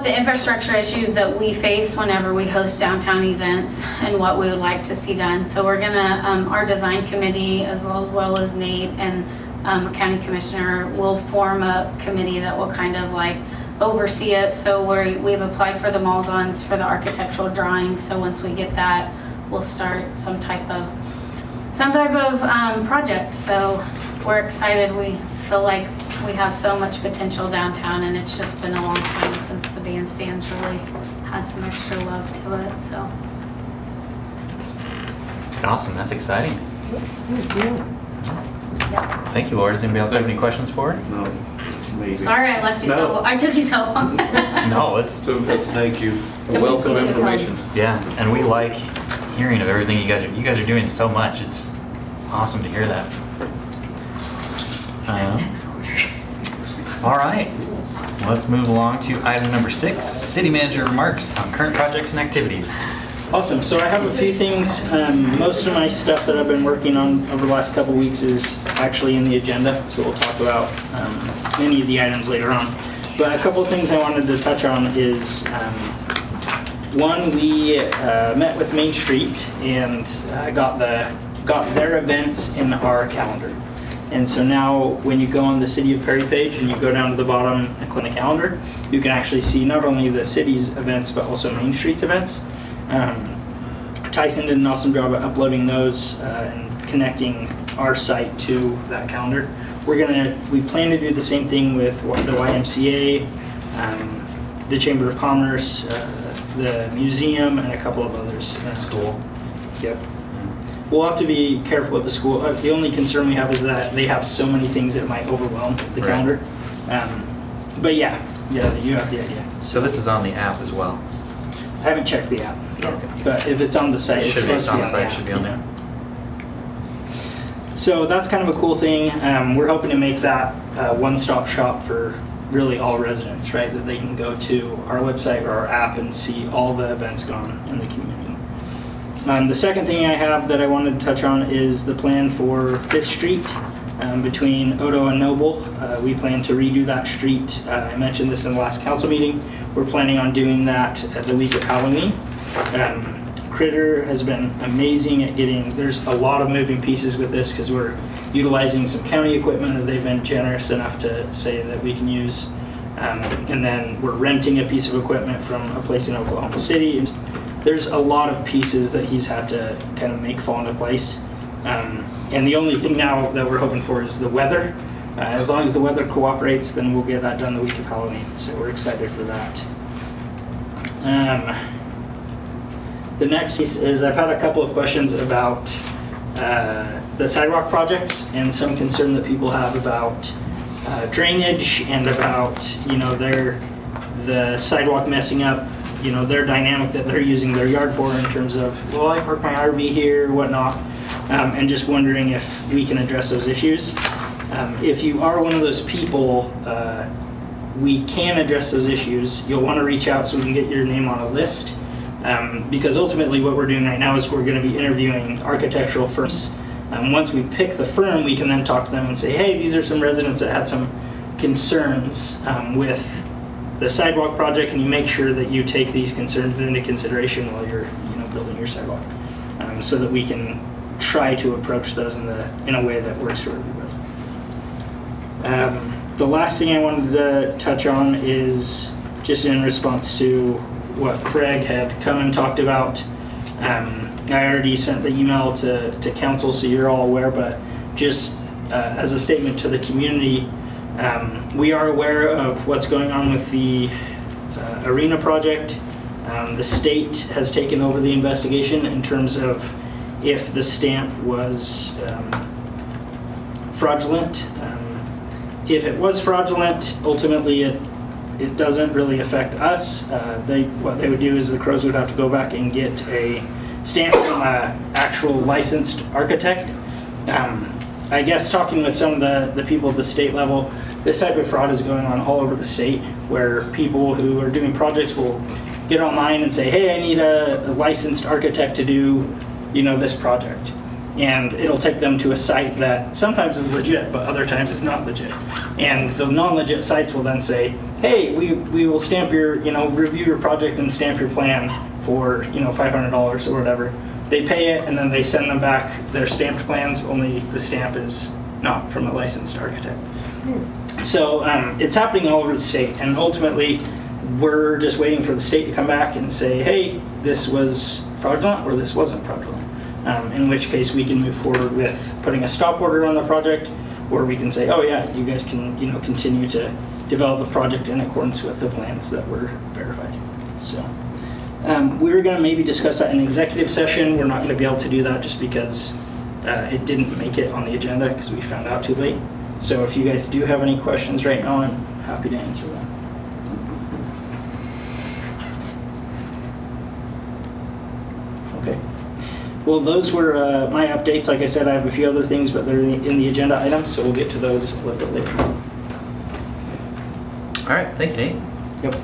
the infrastructure issues that we face whenever we host downtown events and what we would like to see done. So we're gonna, our design committee as well as Nate and a county commissioner will form a committee that will kind of like oversee it. So we've applied for the Malzahns for the architectural drawings. So once we get that, we'll start some type of project. So we're excited. We feel like we have so much potential downtown, and it's just been a long time since the bandstand's really had some extra love to it. So Awesome, that's exciting. yeah. Thank you, Laura. Does anybody else have any questions for her? No, maybe. Sorry I left you No. I took you so long. No, it's, So, thank you. we A wealth of continue to come. information. yeah, and we like hearing of everything you guys are doing so much. It's awesome to hear that. All right, let's move along to item number 6, city manager remarks on current projects and activities. Awesome. So I have a few things. Most of my stuff that I've been working on over the last couple weeks is actually in the agenda, so we'll talk about many of the items later on. But a couple of things I wanted to touch on is, one, we met with Main Street and got their events in our calendar. And so now when you go on the City of Perry page and you go down to the bottom and click the calendar, you can actually see not only the city's events, but also Main Street's events. Tyson did an awesome job at uploading those and connecting our site to that calendar. We plan to do the same thing with the YMCA, the Chamber of Commerce, the museum, and a couple of others. School. Yep. We'll have to be careful with the school. The only concern we have is that they have so many things that might overwhelm the Right. calendar. But yeah, you have the idea. So this is on the app as well. I haven't checked the app, Yes. but if it's on the site, it's Should be, supposed to be on the app. should be on there. So that's kind of a cool thing. We're hoping to make that a one-stop shop for really all residents, right? That they can go to our website or our app and see all the events going on in the community. The second thing I have that I wanted to touch on is the plan for 5th Street between Odo and Noble. We plan to redo that street. I mentioned this in the last council meeting. We're planning on doing that at the week of Halloween. Critter has been amazing at there's a lot of moving pieces with this because we're utilizing some county equipment that they've been generous enough to say that we can use. And then we're renting a piece of equipment from a place in Oklahoma City. There's a lot of pieces that he's had to kind of make fall into place. And the only thing now that we're hoping for is the weather. As long as the weather cooperates, then we'll get that done the week of Halloween. So we're excited for that. The next piece is I've had a couple of questions about the sidewalk projects and some concern that people have about drainage and about, the sidewalk messing up, their dynamic that they're using their yard for in terms of, well, I park my RV here, whatnot. and just wondering if we can address those issues. If you are one of those people, we can address those issues. You'll want to reach out so we can get your name on a list. Because ultimately what we're doing right now is we're going to be interviewing architectural firms. Once we pick the firm, we can then talk to them and say, hey, these are some residents that had some concerns with the sidewalk project. Can you make sure that you take these concerns into consideration while you're building your sidewalk? So that we can try to approach those in a way that works for everybody. The last thing I wanted to touch on is just in response to what Craig had come and talked about. I already sent the email to council, so you're all aware, but just as a statement to the community, we are aware of what's going on with the arena project. The state has taken over the investigation in terms of if the stamp was fraudulent. If it was fraudulent, ultimately it doesn't really affect us. What they would do is the Crows would have to go back and get a stamp from an actual licensed architect. I guess talking with some of the people at the state level, this type of fraud is going on all over the state, where people who are doing projects will get online and say, hey, I need a licensed architect to do this project. And it'll take them to a site that sometimes is legit, but other times is not legit. And the non-legit sites will then say, hey, we will stamp your, review your project and stamp your plan for, $500 or whatever. They pay it and then they send them back their stamped plans, only the stamp is not from a licensed architect. So it's happening all over the state, and ultimately we're just waiting for the state to come back and say, hey, this was fraudulent or this wasn't fraudulent. In which case we can move forward with putting a stop order on the project, or we can say, oh yeah, you guys can continue to develop the project in accordance with the plans that were verified. So we were going to maybe discuss that in executive session. We're not going to be able to do that just because it didn't make it on the agenda because we found out too late. So if you guys do have any questions right now, I'm happy to answer them. Okay. Well, those were my updates. Like I said, I have a few other things, but they're in the agenda items, so we'll get to those a little bit later. All right, thank you, Nate. Yep.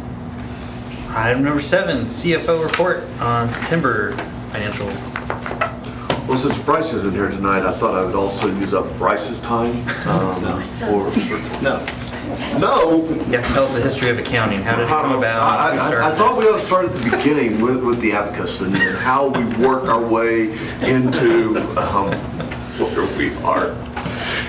Item number 7, CFO report on September financials. Well, since Bryce isn't here tonight, I thought I would also use up Bryce's time. No. You have to tell us the history of accounning. How did it come about? Who started I thought we ought to start at the beginning with the abacus and how we work our way into where we are.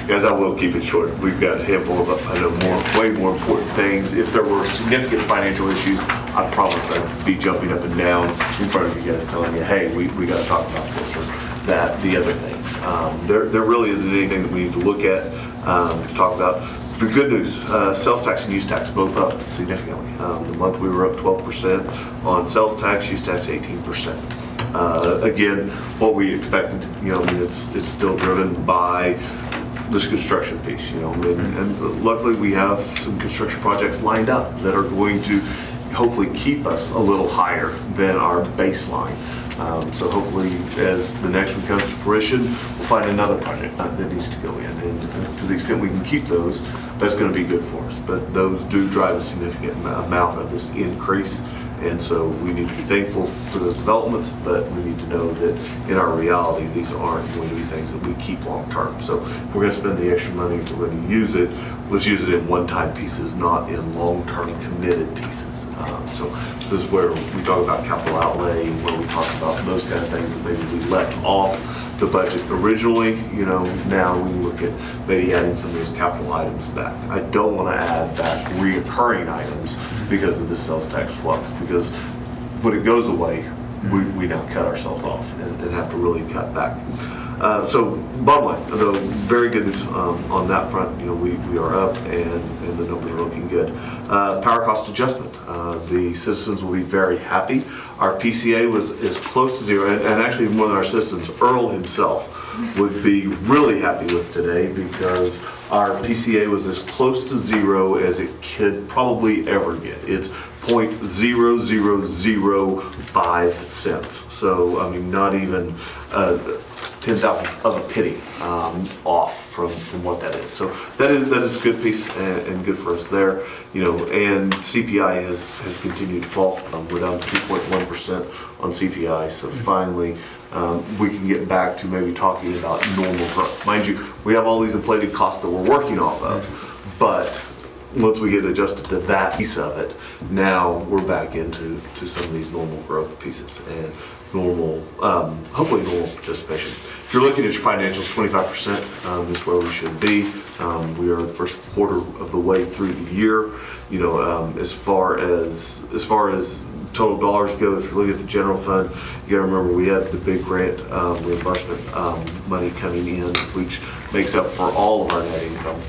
Guys, I will keep it short. We've got a handful of, way more important things. If there were significant financial issues, I promise I'd be jumping up and down in front of you guys telling you, hey, we got to talk about this or that, the other things. There really isn't anything that we need to look at to talk about. The good news, sales tax and use tax both up significantly. The month we were up 12% on sales tax, use tax 18%. Again, what we expected, it's still driven by this construction piece, and luckily we have some construction projects lined up that are going to hopefully keep us a little higher than our baseline. So hopefully as the next one comes to fruition, we'll find another project that needs to go in. And to the extent we can keep those, that's going to be good for us. But those do drive a significant amount of this increase. And so we need to be thankful for those developments, but we need to know that in our reality, these aren't going to be things that we keep long term. So if we're going to spend the extra money, if we're going to use it, let's use it in one-time pieces, not in long-term committed pieces. So this is where we talk about capital outlay, where we talk about those kind of things that maybe we left off the budget originally. Now we look at maybe adding some of those capital items back. I don't want to add back reoccurring items because of the sales tax flux, because when it goes away, we now cut ourselves off and have to really cut back. So bottom line, though, very good news on that front. We are up and the numbers are looking good. Power cost adjustment. The citizens will be very happy. Our PCA is close to zero, and actually more than our citizens, Earl himself would be really happy with today, because our PCA was as close to zero as it could probably ever get. It's 0.0005 cents. So, I mean, not even 10,000th of a penny off from what that is. So that is a good piece and good for us there. You know, and CPI has continued to fall. We're down to 2.1% on CPI. So finally, we can get back to maybe talking about normal growth. Mind you, we have all these inflated costs that we're working off of, but once we get adjusted to that piece of it, now we're back into some of these normal growth pieces and normal, hopefully normal participation. If you're looking at your financials, 25% is where we should be. We are the first quarter of the way through the year. You know, as far as total dollars go, if you look at the general fund, you gotta remember we had the big grant reimbursement money coming in, which makes up for all of our net income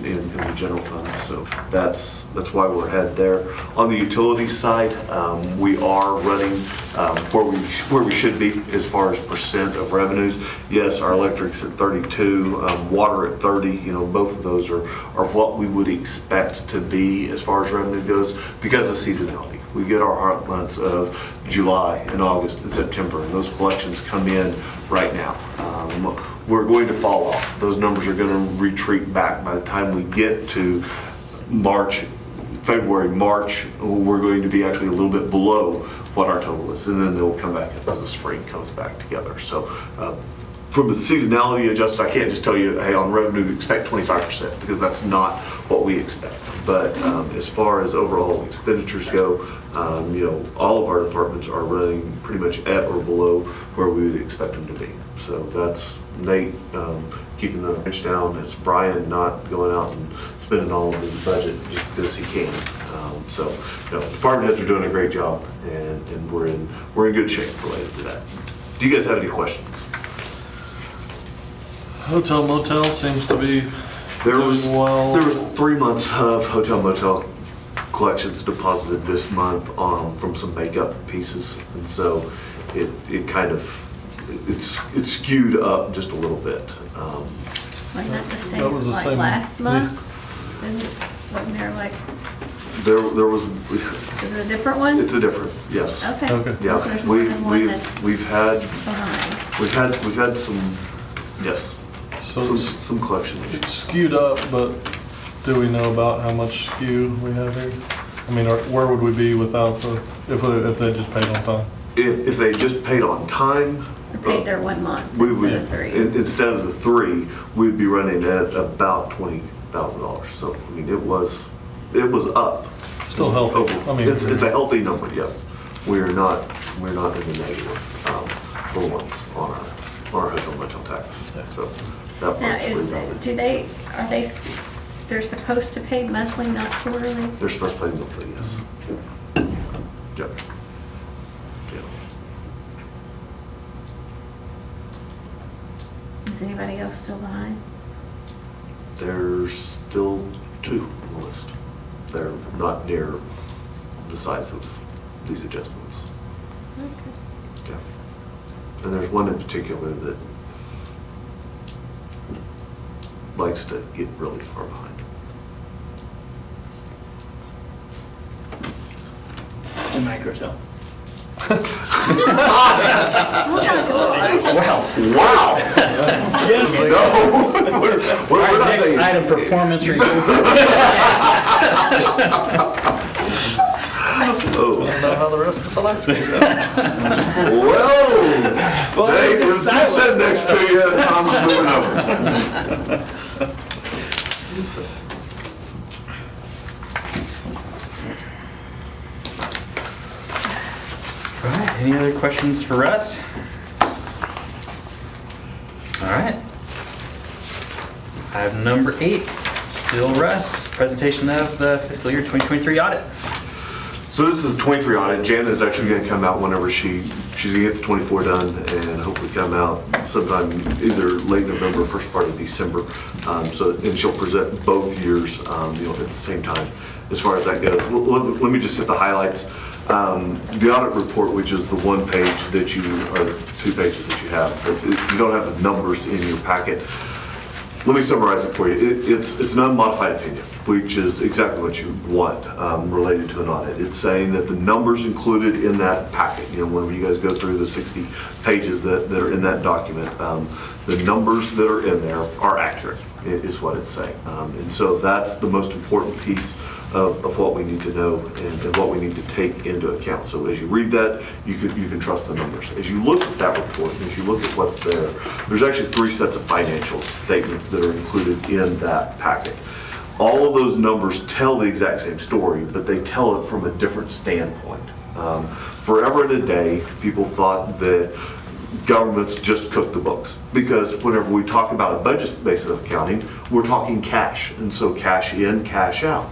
in the general fund. So that's why we're ahead there. On the utility side, we are running where we should be as far as percent of revenues. Yes, our electric's at 32, water at 30. You know, both of those are what we would expect to be as far as revenue goes because of seasonality. We get our hot months of July and August and September, and those collections come in right now. We're going to fall off. Those numbers are going to retreat back by the time we get to February, March. We're going to be actually a little bit below what our total is, and then they'll come back as the spring comes back together. So from a seasonality adjusted, I can't just tell you, hey, on revenue, expect 25%, because that's not what we expect. But as far as overall expenditures go, you know, all of our departments are running pretty much at or below where we would expect them to be. So that's Nate keeping the wrench down. It's Brian not going out and spending all of his budget just because he can. So, you know, department heads are doing a great job, and we're in good shape related to that. Do you guys have any questions? Hotel motel seems to be There was doing well. 3 months of hotel motel collections deposited this month from some makeup pieces, and so it kind of it's skewed up just a little bit. Wasn't that the That same was the like same- last month? Wasn't there like, There was is it a different one? it's a different, yes. Okay. Okay. Yeah, So there's more than one that's we've had behind. some, yes, So some collection issues. it's skewed up, but do we know about how much skew we have here? I mean, where would we be without if they just paid on time? If they just paid on time, They paid their 1 month we would, instead of 3. instead of the 3, we'd be running at about $20,000. So, I mean, it was up. Still healthy. Over- I mean, it's a healthy number, yes. We're not in the negative for once on our hotel motel tax. So that Now, part's rebounded. they're supposed to pay monthly, not quarterly? They're supposed to pay monthly, yes. Yep. Yeah. Is anybody else still behind? There's still 2 on the list. They're not near the size of these adjustments. Okay. Yeah. And there's one in particular that likes to get really far behind. The microtel. Wow! No! We're not Next saying. item, performance review. Oh. I don't know how the rest of the lights go. Well, Well, hey, it's was just good sitting next to you. I'm moving over. All right, any other questions for Russ? All right. Item number 8, still Russ, presentation of the fiscal year 2023 audit. So this is a 23 audit. Janet is actually going to come out whenever she's going to get the 24 done and hopefully come out sometime either late November or first part of December. And she'll present both years, at the same time as far as that goes. Let me just hit the highlights. The audit report, which is the 1 page that or 2 pages that you have, but you don't have the numbers in your packet. let me summarize it for you. It's an unmodified opinion, which is exactly what you want related to an audit. It's saying that the numbers included in that packet, whenever you guys go through the 60 pages that are in that document, the numbers that are in there are accurate, is what it's saying. And so that's the most important piece of what we need to know and what we need to take into account. So as you read that, you can trust the numbers. As you look at that report, as you look at what's there, there's actually 3 sets of financial statements that are included in that packet. All of those numbers tell the exact same story, but they tell it from a different standpoint. Forever and a day, people thought that governments just cook the books, because whenever we talk about a budget basis of accounting, we're talking cash, and so cash in, cash out.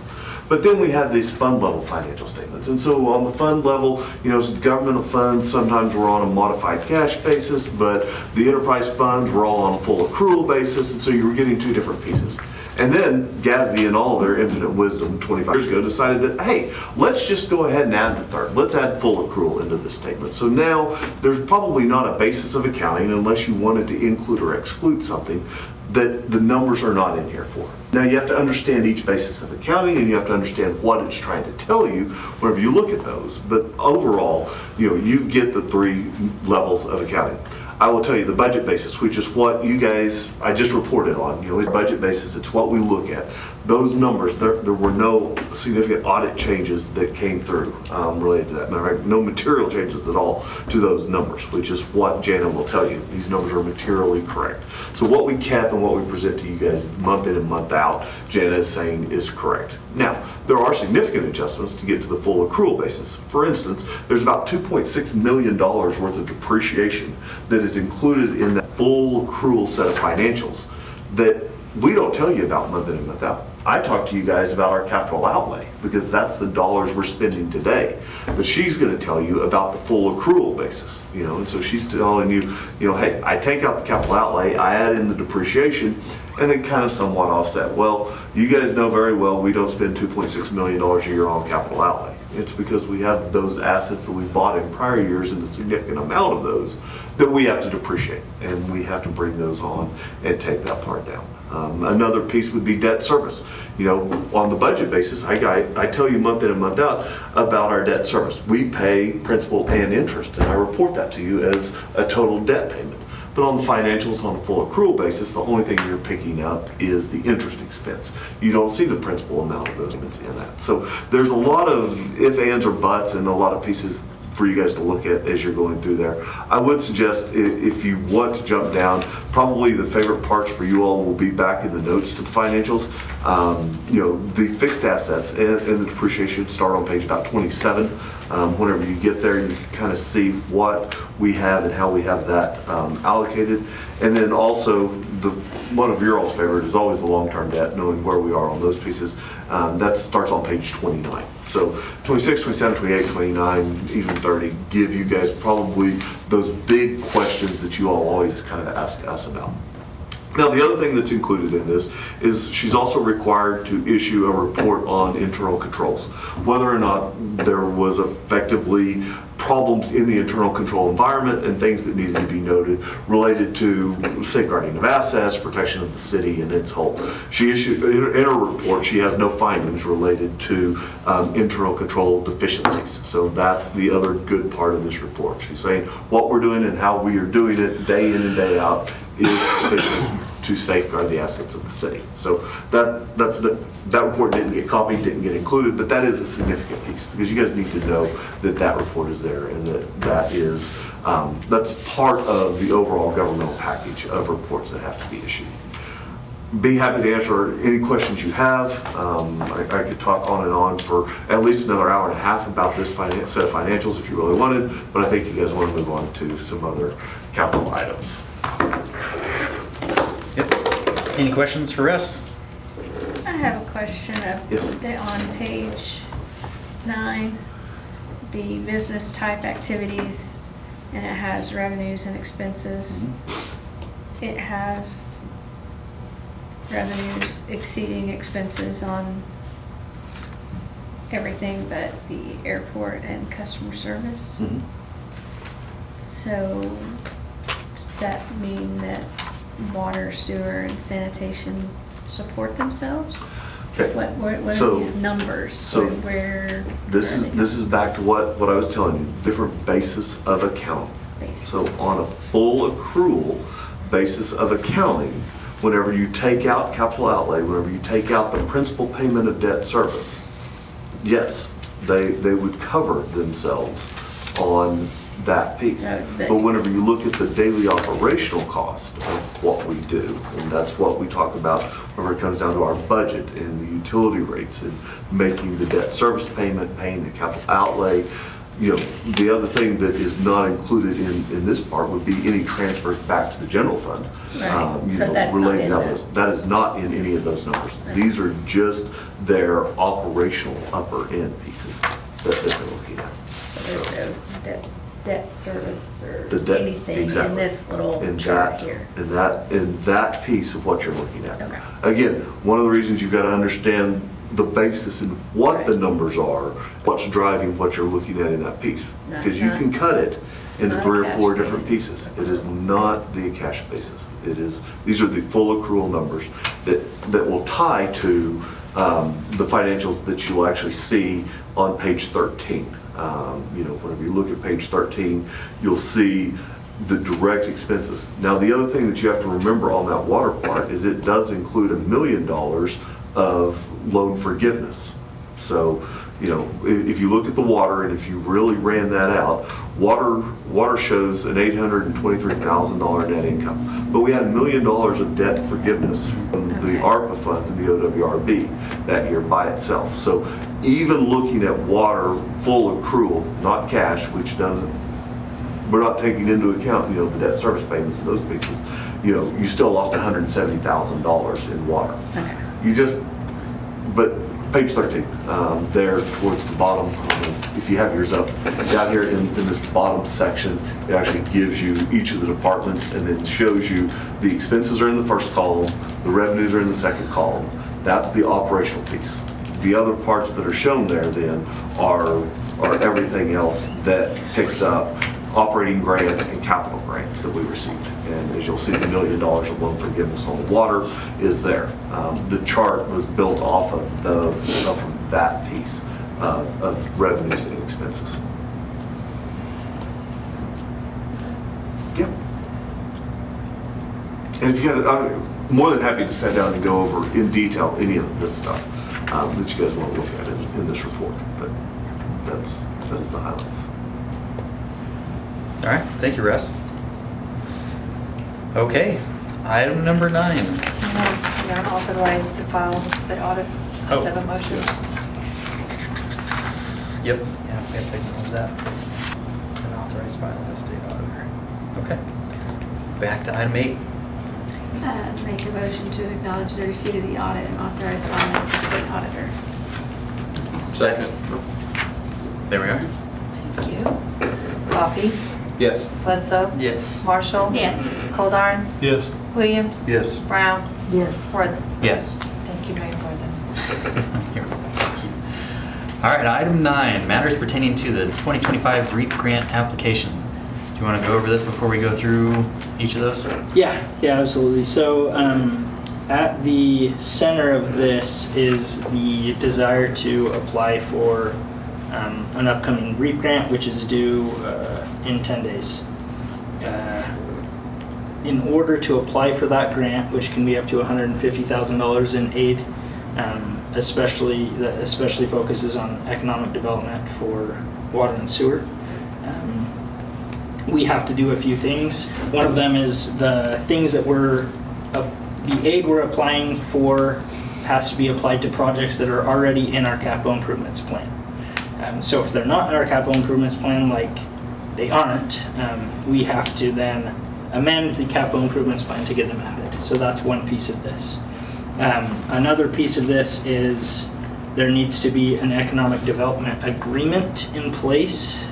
But then we had these fund level financial statements. And so on the fund level, governmental funds sometimes were on a modified cash basis, but the enterprise funds were all on a full accrual basis. And so you were getting 2 different pieces. And then Gatsby, in all their infinite wisdom 25 years ago, decided that, hey, let's just go ahead and add the third. Let's add full accrual into this statement. So now there's probably not a basis of accounting, unless you wanted to include or exclude something, that the numbers are not in here for. Now you have to understand each basis of accounting, and you have to understand what it's trying to tell you whenever you look at those. But overall, you get the 3 levels of accounting. I will tell you the budget basis, which is what you guys, I just reported on, the budget basis, it's what we look at. Those numbers, there were no significant audit changes that came through related to that. Matter of fact, no material changes at all to those numbers, which is what Jana will tell you. These numbers are materially correct. So what we kept and what we present to you guys month in and month out, Jana is saying is correct. Now, there are significant adjustments to get to the full accrual basis. For instance, there's about $2.6 million worth of depreciation that is included in that full accrual set of financials that we don't tell you about month in and month out. I talk to you guys about our capital outlay, because that's the dollars we're spending today. But she's going to tell you about the full accrual basis, and so she's telling you, hey, I take out the capital outlay, I add in the depreciation, and then kind of somewhat offset. Well, you guys know very well we don't spend $2.6 million a year on capital outlay. It's because we have those assets that we bought in prior years, and a significant amount of those that we have to depreciate, and we have to bring those on and take that part down. Another piece would be debt service. On the budget basis, I tell you month in and month out about our debt service. We pay principal and interest, and I report that to you as a total debt payment. But on the financials, on a full accrual basis, the only thing you're picking up is the interest expense. You don't see the principal amount of those payments in that. So there's a lot of if, ands, or buts, and a lot of pieces for you guys to look at as you're going through there. I would suggest if you want to jump down, probably the favorite parts for you all will be back in the notes to the financials. The fixed assets and the depreciation start on page about 27. Whenever you get there, you can kind of see what we have and how we have that allocated. And then also, one of your all's favorite is always the long-term debt, knowing where we are on those pieces. That starts on page 29. So 26, 27, 28, 29, even 30 give you guys probably those big questions that you all always kind of ask us about. Now, the other thing that's included in this is she's also required to issue a report on internal controls, whether or not there was effectively problems in the internal control environment and things that needed to be noted related to safeguarding of assets, protection of the city and its whole. She issued, in her report, she has no findings related to internal control deficiencies. So that's the other good part of this report. She's saying what we're doing and how we are doing it day in and day out is sufficient to safeguard the assets of the city. So that report didn't get copied, didn't get included, but that is a significant piece, because you guys need to know that that report is there, and that is that's part of the overall governmental package of reports that have to be issued. Be happy to answer any questions you have. I could talk on and on for at least another hour and a half about this set of financials if you really wanted, but I think you guys want to move on to some other capital items. Yep. Any questions for us? I have a question Yes. on page 9, the business type activities, and it has revenues and expenses. It has revenues exceeding expenses on everything but the airport and customer service. Mm-hmm. So does that mean that water, sewer, and sanitation support themselves? Okay. What So- are these numbers? so Where? This where are is, this is back to what I was telling you, different basis of accounting. they based? So on a full accrual basis of accounting, whenever you take out capital outlay, whenever you take out the principal payment of debt service, yes, they would cover themselves on that piece. So the- But whenever you look at the daily operational cost of what we do, and that's what we talk about whenever it comes down to our budget and the utility rates and making the debt service payment, paying the capital outlay, you know, the other thing that is not included in this part would be any transfers back to the general fund. Right. You So know, that's not related in to the- those. That is not in any of those numbers. These are just their operational upper end pieces that they're looking at. So there's no debt service The or debt, anything in exactly. this little In chart that- here? in that piece of what you're looking at. Okay. Again, one of the reasons you've got to understand the basis and what the Right. numbers are, what's driving what you're looking at in that piece. Not- Because you not- can cut it into not 3 or cash 4 different basis. pieces. It is not the cash basis. It is, these are the full accrual numbers that will tie to the financials that you'll actually see on page 13. You know, whenever you look at page 13, you'll see the direct expenses. Now, the other thing that you have to remember on that water part is it does include $1 million of loan forgiveness. So, you know, if you look at the water and if you really ran that out, water shows an $823,000 net income. But we had $1 million of debt forgiveness from the ARPA funds and the OWRB that year by itself. So even looking at water full accrual, not cash, which doesn't, we're not taking into account, you know, the debt service payments and those pieces, you know, you still lost $170,000 in water. Okay. You just, but page 13, there towards the bottom, if you have yours up, down here in this bottom section, it actually gives you each of the departments and then shows you the expenses are in the first column, the revenues are in the second column. That's the operational piece. The other parts that are shown there then are everything else that picks up operating grants and capital grants that we received. And as you'll see, the $1 million of loan forgiveness on the water is there. The chart was built off of that piece of revenues and expenses. Yep. And if you guys, I'm more than happy to sit down and go over in detail any of this stuff that you guys want to look at in this report. But that is the highlights. All right, thank you, Russ. Okay, item number 9. We are authorized to file the audit. Oh. Have a motion. Yep, yeah, we have to take note of that. An authorized filing of the state auditor. Okay. Back to item 8. Make a motion to acknowledge the receipt of the audit and authorize filing of the state auditor. Second. There we are. Thank you. Coffee, Yes. Bledsoe, Yes. Marshall. Yes. Coldarn, Yes. Williams, Yes. Brown, Yes. Worthing. Yes. Thank you, Mayor Worthing. Here. All right, item 9, matters pertaining to the 2025 REAP grant application. Do you want to go over this before we go through each of those? Yeah, absolutely. So at the center of this is the desire to apply for an upcoming REAP grant, which is due in 10 days. In order to apply for that grant, which can be up to $150,000 in aid, that especially focuses on economic development for water and sewer, we have to do a few things. One of them is the things that the aid we're applying for has to be applied to projects that are already in our capital improvements plan. So if they're not in our capital improvements plan, like they aren't, we have to then amend the capital improvements plan to get them added. So that's one piece of this. Another piece of this is there needs to be an economic development agreement in place.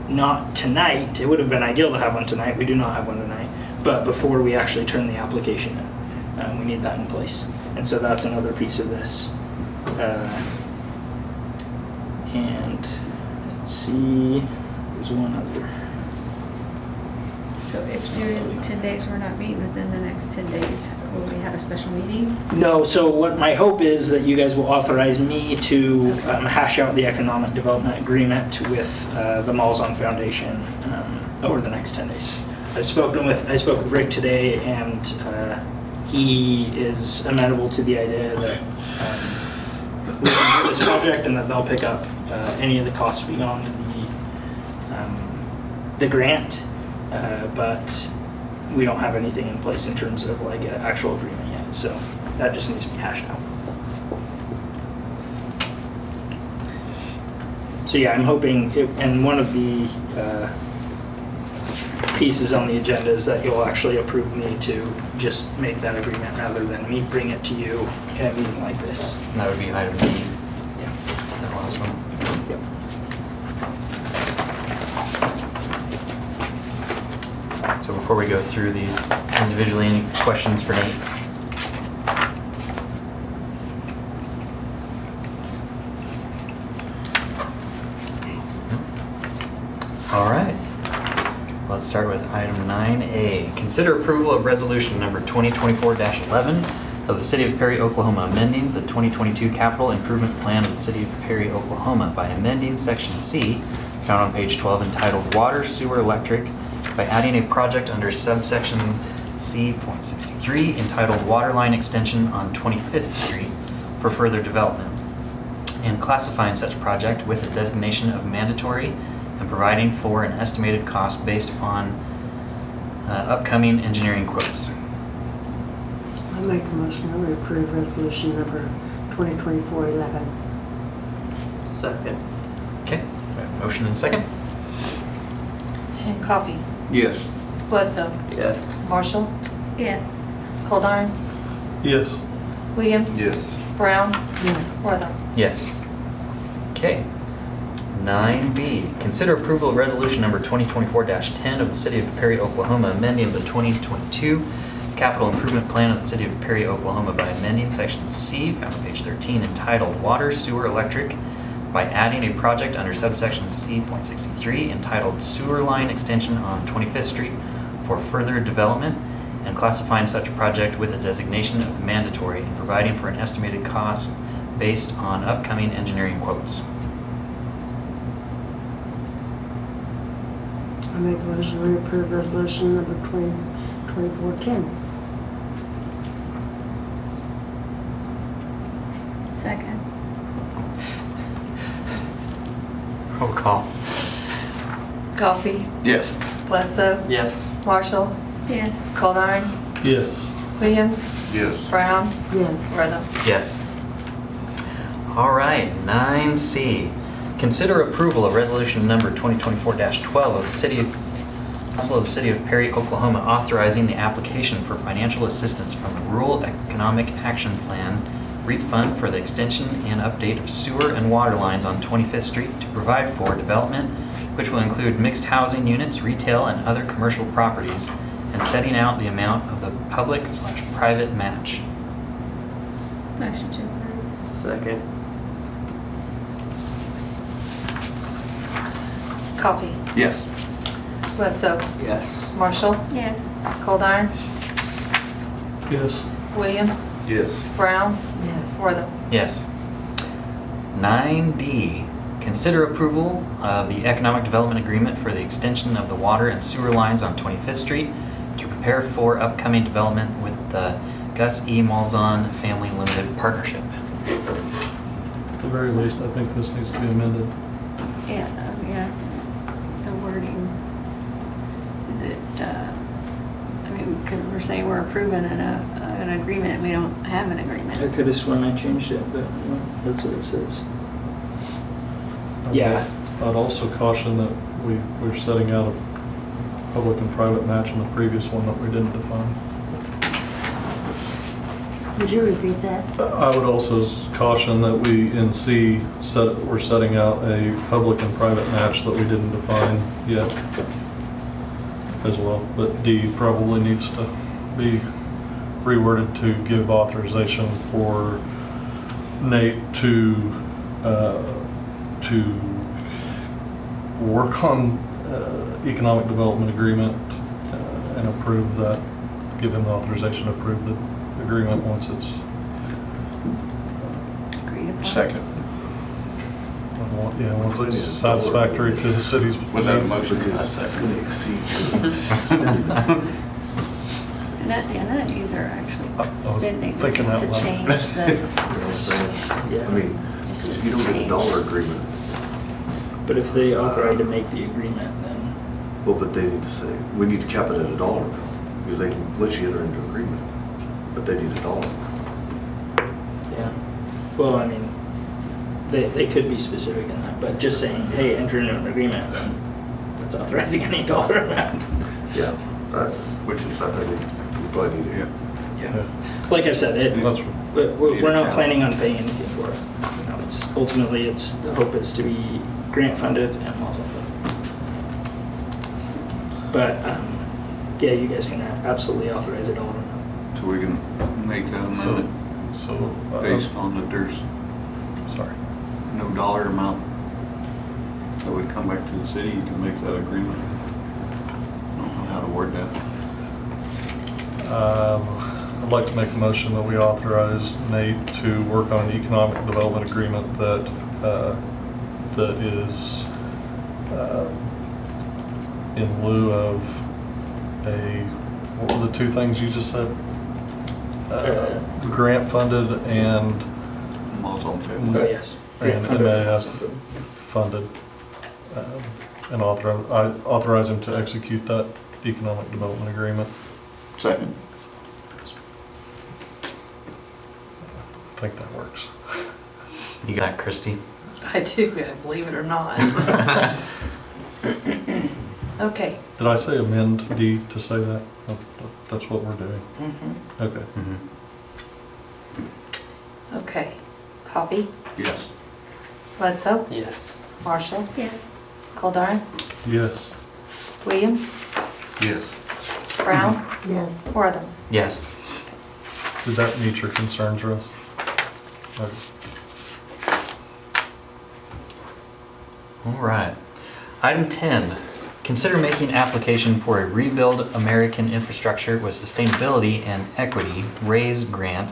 Not tonight. It would have been ideal to have one tonight. We do not have one tonight. But before we actually turn the application in, we need that in place. And so that's another piece of this. And let's see, there's one other. So it's due in 10 days, we're not meeting within the next 10 days. Will we have a special meeting? No, so what my hope is that you guys will authorize me to hash out the economic development agreement with the Malzahn Foundation over the next 10 days. I spoke with Rick today, and he is amenable to the idea that we can do this project and that they'll pick up any of the costs beyond the grant, but we don't have anything in place in terms of like an actual agreement yet, so that just needs to be hashed out. So yeah, I'm hoping, and one of the pieces on the agenda is that you'll actually approve me to just make that agreement rather than me bring it to you in a meeting like this. And that would be item B, Yeah. that last one. Yep. So before we go through these individually, any questions for Nate? All right. Let's start with item 9A. Consider approval of resolution number 2024-11 of the City of Perry, Oklahoma, amending the 2022 capital improvement plan of the City of Perry, Oklahoma by amending section C, found on page 12, entitled Water, Sewer, Electric, by adding a project under subsection C.63 entitled Waterline Extension on 25th Street for further development, and classifying such project with a designation of mandatory and providing for an estimated cost based upon upcoming engineering quotes. I make a motion that we approve resolution number 2024-11. Second. Okay, we have a motion and second. Coffee. Yes. Bledsoe. Yes. Marshall. Yes. Goldar. Yes. Williams. Yes. Brown. Yes. Wortham. Yes. Okay. 9B, consider approval of resolution number 2024-10 of the City of Perry, Oklahoma, amending the 2022 capital improvement plan of the City of Perry, Oklahoma by amending section C, found on page 13, entitled Water, Sewer, Electric, by adding a project under subsection C.63 entitled Sewer Line Extension on 25th Street for further development, and classifying such project with a designation of mandatory and providing for an estimated cost based on upcoming engineering quotes. I make a motion we approve resolution number 2024-10. Second. Roll call. Coffee. Yes. Bledsoe. Yes. Marshall. Yes. Goldar. Yes. Williams. Yes. Brown. Yes. Wortham. Yes. All right, 9C. Consider approval of resolution number 2024-12 of the Council of the City of Perry, Oklahoma, authorizing the application for financial assistance from the Rural Economic Action Plan REAP Fund for the extension and update of sewer and water lines on 25th Street to provide for development, which will include mixed housing units, retail, and other commercial properties, and setting out the amount of the public/private match. Motion to approve. Second. Coffee. Yes. Bledsoe. Yes. Marshall. Yes. Goldar. Yes. Williams. Yes. Brown. Yes. Wortham. Yes. 9D, consider approval of the economic development agreement for the extension of the water and sewer lines on 25th Street to prepare for upcoming development with the Gus E. Malzahn Family Limited Partnership. At the very least, I think this needs to be amended. Yeah, the wording. Is it, I mean, because we're saying we're approving an agreement, we don't have an I agreement. could have sworn I changed it, but that's what it says. Yeah. I'd also caution that we're setting out a public and private match in the previous one that we didn't define. Would you repeat that? I would also caution that we, in C, we're setting out a public and private match that we didn't define yet as well. But D probably needs to be reworded to give authorization for Nate to work on economic development agreement and approve that, give him the authorization to approve the agreement once it's Agreed upon. Second. yeah, once it's satisfactory to the city's. Was that a motion? Because it's going to exceed. And that these are actually I was spending, this thinking is out to loud. change the, Yeah. I mean, this is if you don't to get a change. dollar agreement, But if they authorize to make the agreement, then well, but they need to say, we need to cap it at a dollar now, because they can let you enter into agreement, but they need a dollar. yeah. Well, I mean, they could be specific in that, but just saying, hey, enter into an agreement, then that's authorizing any dollar amount. Yeah, which is, I think, we probably need to. Yeah. Like I said, That's we're not planning on paying anything for it. You know, it's ultimately, the hope is to be grant funded and also funded. But, yeah, you guys can absolutely authorize a dollar amount. So we can make that amendment so, based on that there's sorry. no dollar amount that would come back to the city, you can make that agreement. I don't know how to word that. I'd like to make a motion that we authorize Nate to work on an economic development agreement that is in lieu of what were the two things you just said? Grant funded and Laws on fit. Oh, yes. And Grant funded and MAF also funded. funded, and authorize him to execute that economic development agreement. Second. I think that works. You got it, Christie? I do, believe it or not. Okay. Did I say amend D to say that? That's what we're doing. Mhm. Okay. Okay. Coffee, Yes. Bledsoe, Yes. Marshall, Yes. Goldar, Yes. Williams, Yes. Brown, Yes. Wortham. Yes. Did that meet your concerns, Russ? Okay. All right. Item 10, consider making application for a Rebuild American Infrastructure with Sustainability and Equity RAISE grant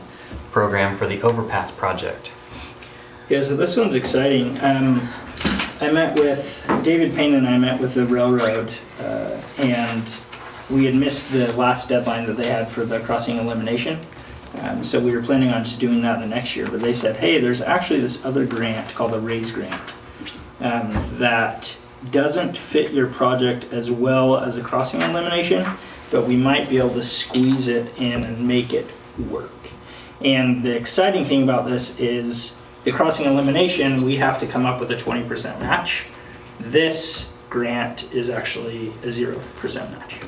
program for the overpass project. Yeah, so this one's exciting. I met with, David Payne and I met with the railroad, and we had missed the last deadline that they had for the crossing elimination. So we were planning on just doing that the next year, but they said, hey, there's actually this other grant called the RAISE grant that doesn't fit your project as well as a crossing elimination, but we might be able to squeeze it in and make it work. And the exciting thing about this is the crossing elimination, we have to come up with a 20% match. This grant is actually a 0% match.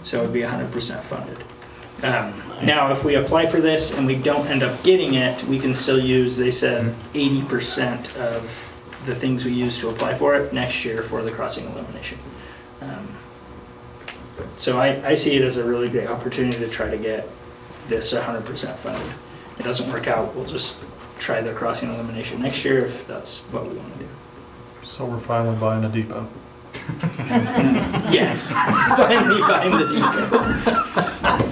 So it would be 100% funded. Now, if we apply for this and we don't end up getting it, we can still use, they said, 80% of the things we use to apply for it next year for the crossing elimination. So I see it as a really great opportunity to try to get this 100% funded. If it doesn't work out, we'll just try the crossing elimination next year if that's what we want to do. So we're finally buying a depot. Yes, finally buying the depot.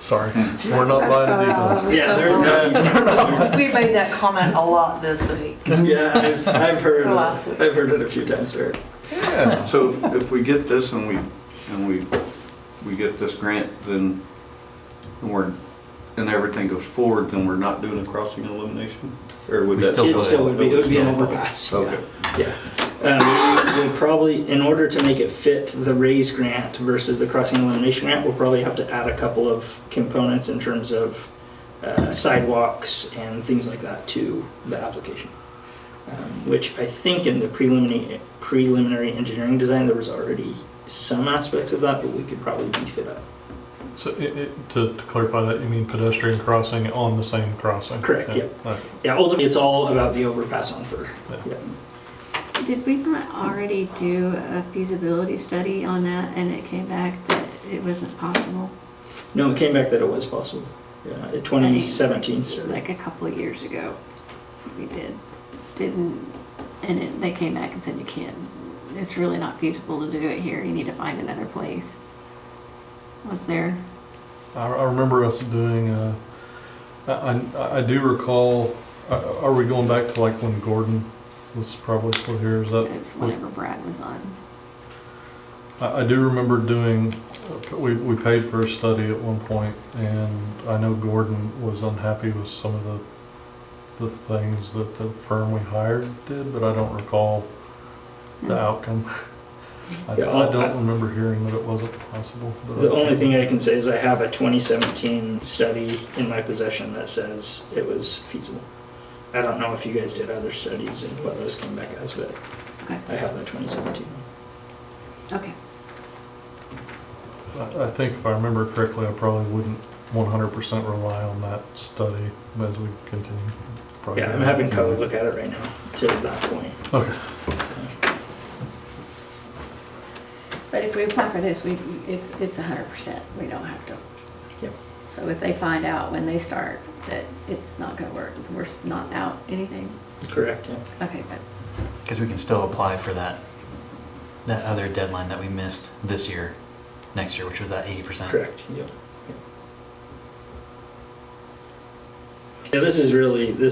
Sorry, we're not buying a depot. Yeah, there's a, We made that comment a lot this week. yeah, I've heard Last week. I've heard it a few times. Right? Yeah. So if we get this and we get this grant, then and everything goes forward, then we're not doing a crossing elimination? Or would We that still It still would be. It would be an still- overpass. Okay. Yeah. We'll probably, in order to make it fit the RAISE grant versus the crossing elimination grant, we'll probably have to add a couple of components in terms of sidewalks and things like that to the application. Which I think in the preliminary engineering design, there was already some aspects of that, but we could probably beef it up. So to clarify that, you mean pedestrian crossing on the same crossing? Correct, yeah. Okay. Yeah, ultimately, it's all about the overpass on Fur. Yeah. Yeah. Did we not already do a feasibility study on that and it came back that it wasn't possible? No, it came back that it was possible. Yeah, in 2017 started. Like a couple of years ago, we didn't, and they came back and said you can't it's really not feasible to do it here, you need to find another place. Was there? I remember us doing, I do recall, are we going back to like when Gordon was probably still here? Is that? It's whenever Brad was on. I do remember doing, we paid for a study at one point, and I know Gordon was unhappy with some of the things that the firm we hired did, but I don't recall the outcome. I don't remember hearing that it wasn't possible. but The only thing I can say is I have a 2017 study in my possession that says it was feasible. I don't know if you guys did other studies and what those came back as, but Okay. I have that 2017. Okay. I think if I remember correctly, I probably wouldn't 100% rely on that study as we continue. Probably Yeah, I'm having Code look at it right now to that point. Okay. But if we apply for this, it's 100%, we don't have to. Yep. So if they find out when they start that it's not gonna work, we're not out anything, Correct, yeah. okay, good. Because we can still apply for that other deadline that we missed this year, next year, which was that 80%. Correct, yep. Yeah, this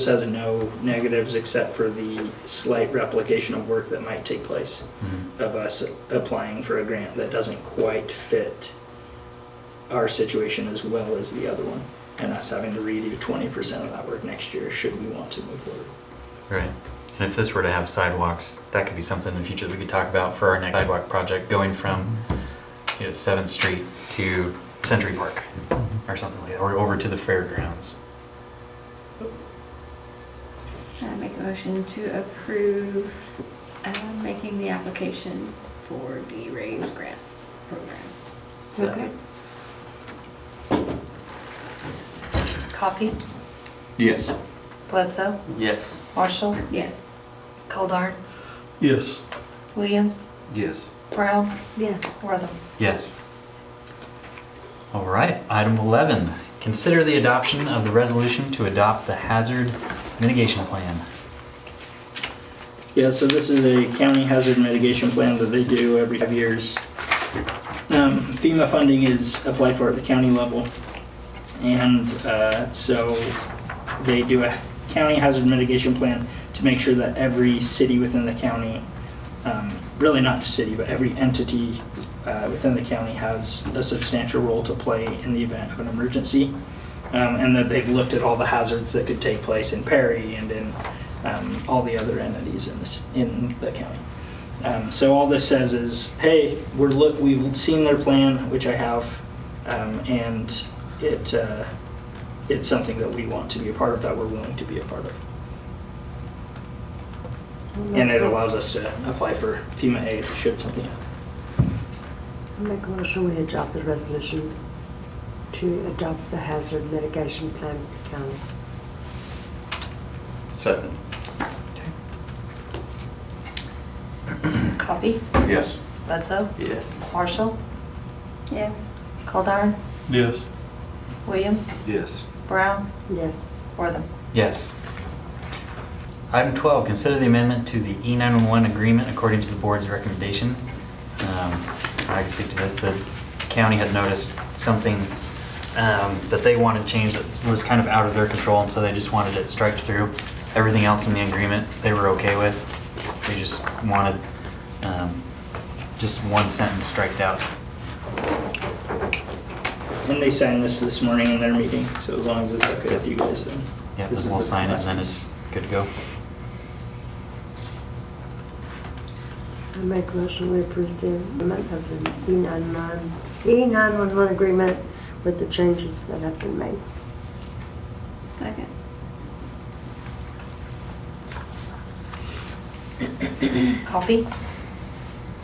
has no negatives except for the slight replication of work that might take place Mhm. of us applying for a grant that doesn't quite fit our situation as well as the other one, and us having to redo 20% of that work next year should we want to move forward. Right. And if this were to have sidewalks, that could be something in the future that we could talk about for our next sidewalk project, going from 7th Street to Century Park or something like that, or over to the fairgrounds. I make a motion to approve making the application for the RAISE grant program. Second. Coffee, Yes. Bledsoe, Yes. Marshall, Yes. Goldar, Yes. Williams, Yes. Brown, Yeah. Wortham. Yes. All right, item 11, consider the adoption of the resolution to adopt the hazard mitigation plan. Yeah, so this is a county hazard mitigation plan that they do every 5 years. FEMA funding is applied for at the county level. And so they do a county hazard mitigation plan to make sure that every city within the county, really not just city, but every entity within the county has a substantial role to play in the event of an emergency. And that they've looked at all the hazards that could take place in Perry and in all the other entities in the county. So all this says is, hey, we've seen their plan, which I have, and it's something that we want to be a part of, that we're willing to be a part of. And it allows us to apply for FEMA aid should something happen. I make a motion we adopt the resolution to adopt the hazard mitigation plan for the county. Second. Coffee, Yes. Bledsoe, Yes. Marshall, Yes. Goldar, Yes. Williams, Yes. Brown, Yes. Wortham. Yes. Item 12, consider the amendment to the E911 agreement according to the board's recommendation. I can speak to this. The county had noticed something that they wanted changed that was kind of out of their control, and so they just wanted it striked through. Everything else in the agreement they were okay with. They just wanted just one sentence striked out. And they signed this morning in their meeting, so as long as it's okay with you guys, then. Yeah, This is we'll the sign it and last then piece. it's good to go. I make a motion we approve the amendment of the E911 agreement with the changes that have been made. Second. Coffee,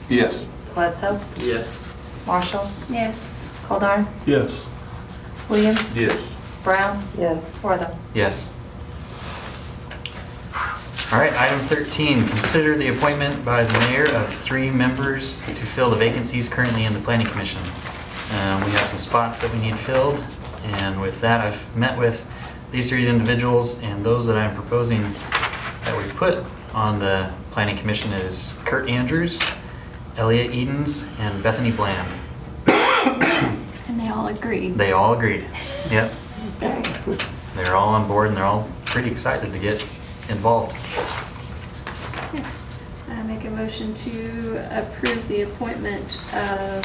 Yes. Bledsoe, Yes. Marshall, Yes. Goldar, Yes. Williams, Yes. Brown, Yes. Wortham. Yes. All right, item 13, consider the appointment by the mayor of 3 members to fill the vacancies currently in the planning commission. We have some spots that we need filled, and with that, I've met with these 3 individuals, and those that I'm proposing that we put on the planning commission is Kurt Andrews, Elliot Edens, and Bethany Bland. And they all agreed. They all agreed. Yep. They're all on board and they're all pretty excited to get involved. I make a motion to approve the appointment of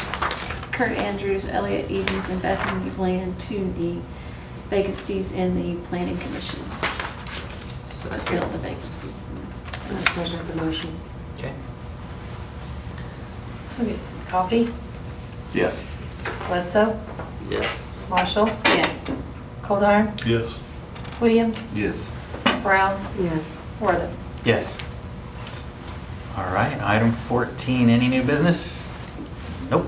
Kurt Andrews, Elliot Edens, and Bethany Bland to the vacancies in the planning commission. To fill the vacancies. I second the motion. Okay. Okay. Coffee, Yes. Bledsoe, Yes. Marshall, Yes. Yes. Williams, Yes. Brown, Yes. Worthing. Yes. All right, item 14, any new business? Nope.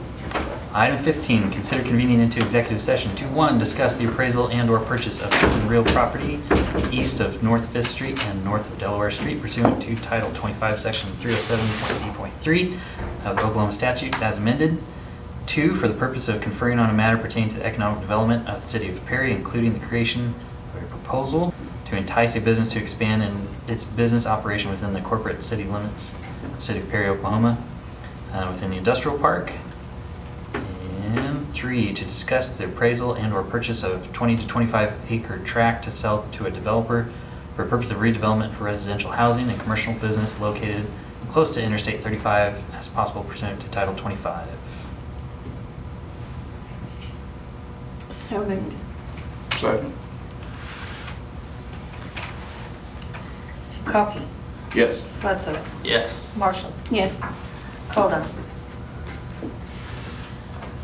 Item 15, consider convening into executive session to, 1, discuss the appraisal and/or purchase of certain real property east of North Fifth Street and north of Delaware Street pursuant to Title 25, Section 307.8.3 of the Oklahoma statutes as amended. 2, for the purpose of conferring on a matter pertaining to the economic development of the city of Perry, including the creation of a proposal to entice a business to expand in its business operation within the corporate city limits of the city of Perry, Oklahoma, within the industrial park. And 3, to discuss the appraisal and/or purchase of 20 to 25 acre tract to sell to a developer for a purpose of redevelopment for residential housing and commercial business located close to Interstate 35 as possible pursuant to Title 25. So moved. Second. Coffee, Yes. Bledsoe, Yes. Marshall, Yes. Colden.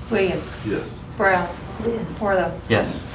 Williams, Yes. Brown, Yes. Worthing. Yes.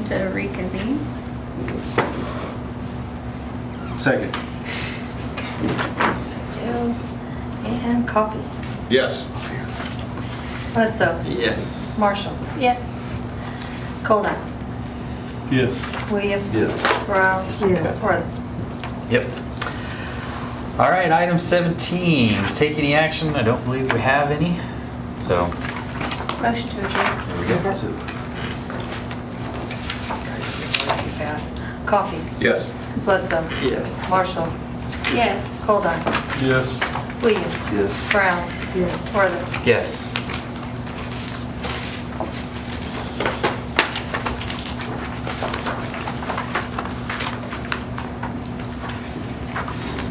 motion to reconvene. Second. Jill and Coffee. Yes. Bledsoe. Yes. Marshall. Yes. Coldiron. Yes. Williams. Yes. Brown. Yes. Worthing. Yep. All right, item 17, take any action? I don't believe we have any. So, Motion to adjourn. there we go. Too fast. Coffee. Yes. Bledsoe. Yes. Marshall. Yes. Coldiron. Yes. Williams. Yes. Brown. Yes. Worthing. Yes.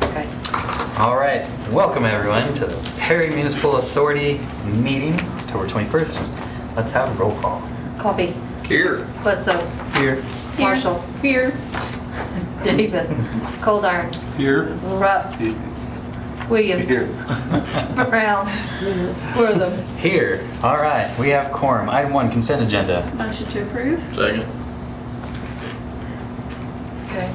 Okay. All right, welcome everyone to the Perry Municipal Authority meeting, October 21st. Let's have a roll call. Coffee. Here. Bledsoe. Here. Marshall. Here. Davis. Coldiron. Here. Rupp. Williams. Brown. Worthing. Here. All right, we have quorum. Item 1, consent agenda. Motion to approve. Second. Okay.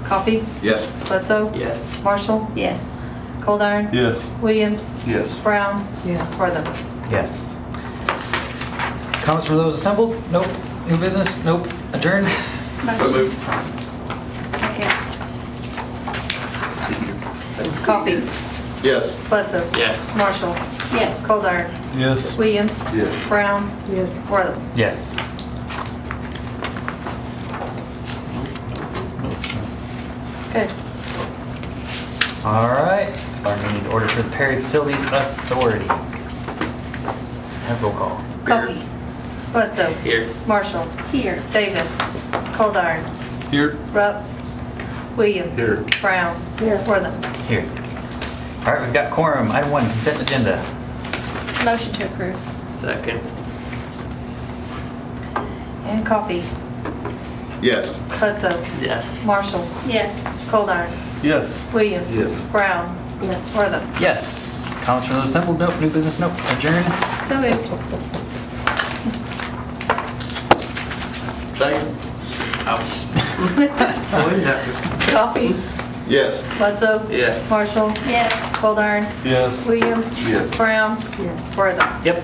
Coffee. Yes. Bledsoe. Yes. Marshall. Yes. Coldiron. Yes. Williams. Yes. Brown. Yes. Worthing. Yes. Comments from those assembled? Nope. New business? Nope. Adjourned? So Motion. moved. Second. Coffee. Yes. Bledsoe. Yes. Marshall. Yes. Coldiron. Yes. Williams. Yes. Brown. Yes. Worthing. Yes. Okay. All right, let's call our meeting to order for the Perry Facilities Authority. Have roll call. Coffee. Bledsoe. Here. Marshall. Here. Davis. Coldiron. Here. Rupp. Williams. Here. Brown. Here. Worthing. Here. All right, we've got quorum. Item 1, consent agenda. Motion to approve. Second. And coffee. Yes. Bledsoe. Yes. Marshall. Yes. Coldiron. Yes. Williams. Yes. Brown. Yes. Worthing. Yes. Comments from those assembled? Nope. New business? Nope. Adjourned? So moved. Second. Coffee. Yes. Bledsoe. Yes. Marshall. Yes. Coldiron. Yes. Williams. Yes. Brown. Yes. Worthing. Yep.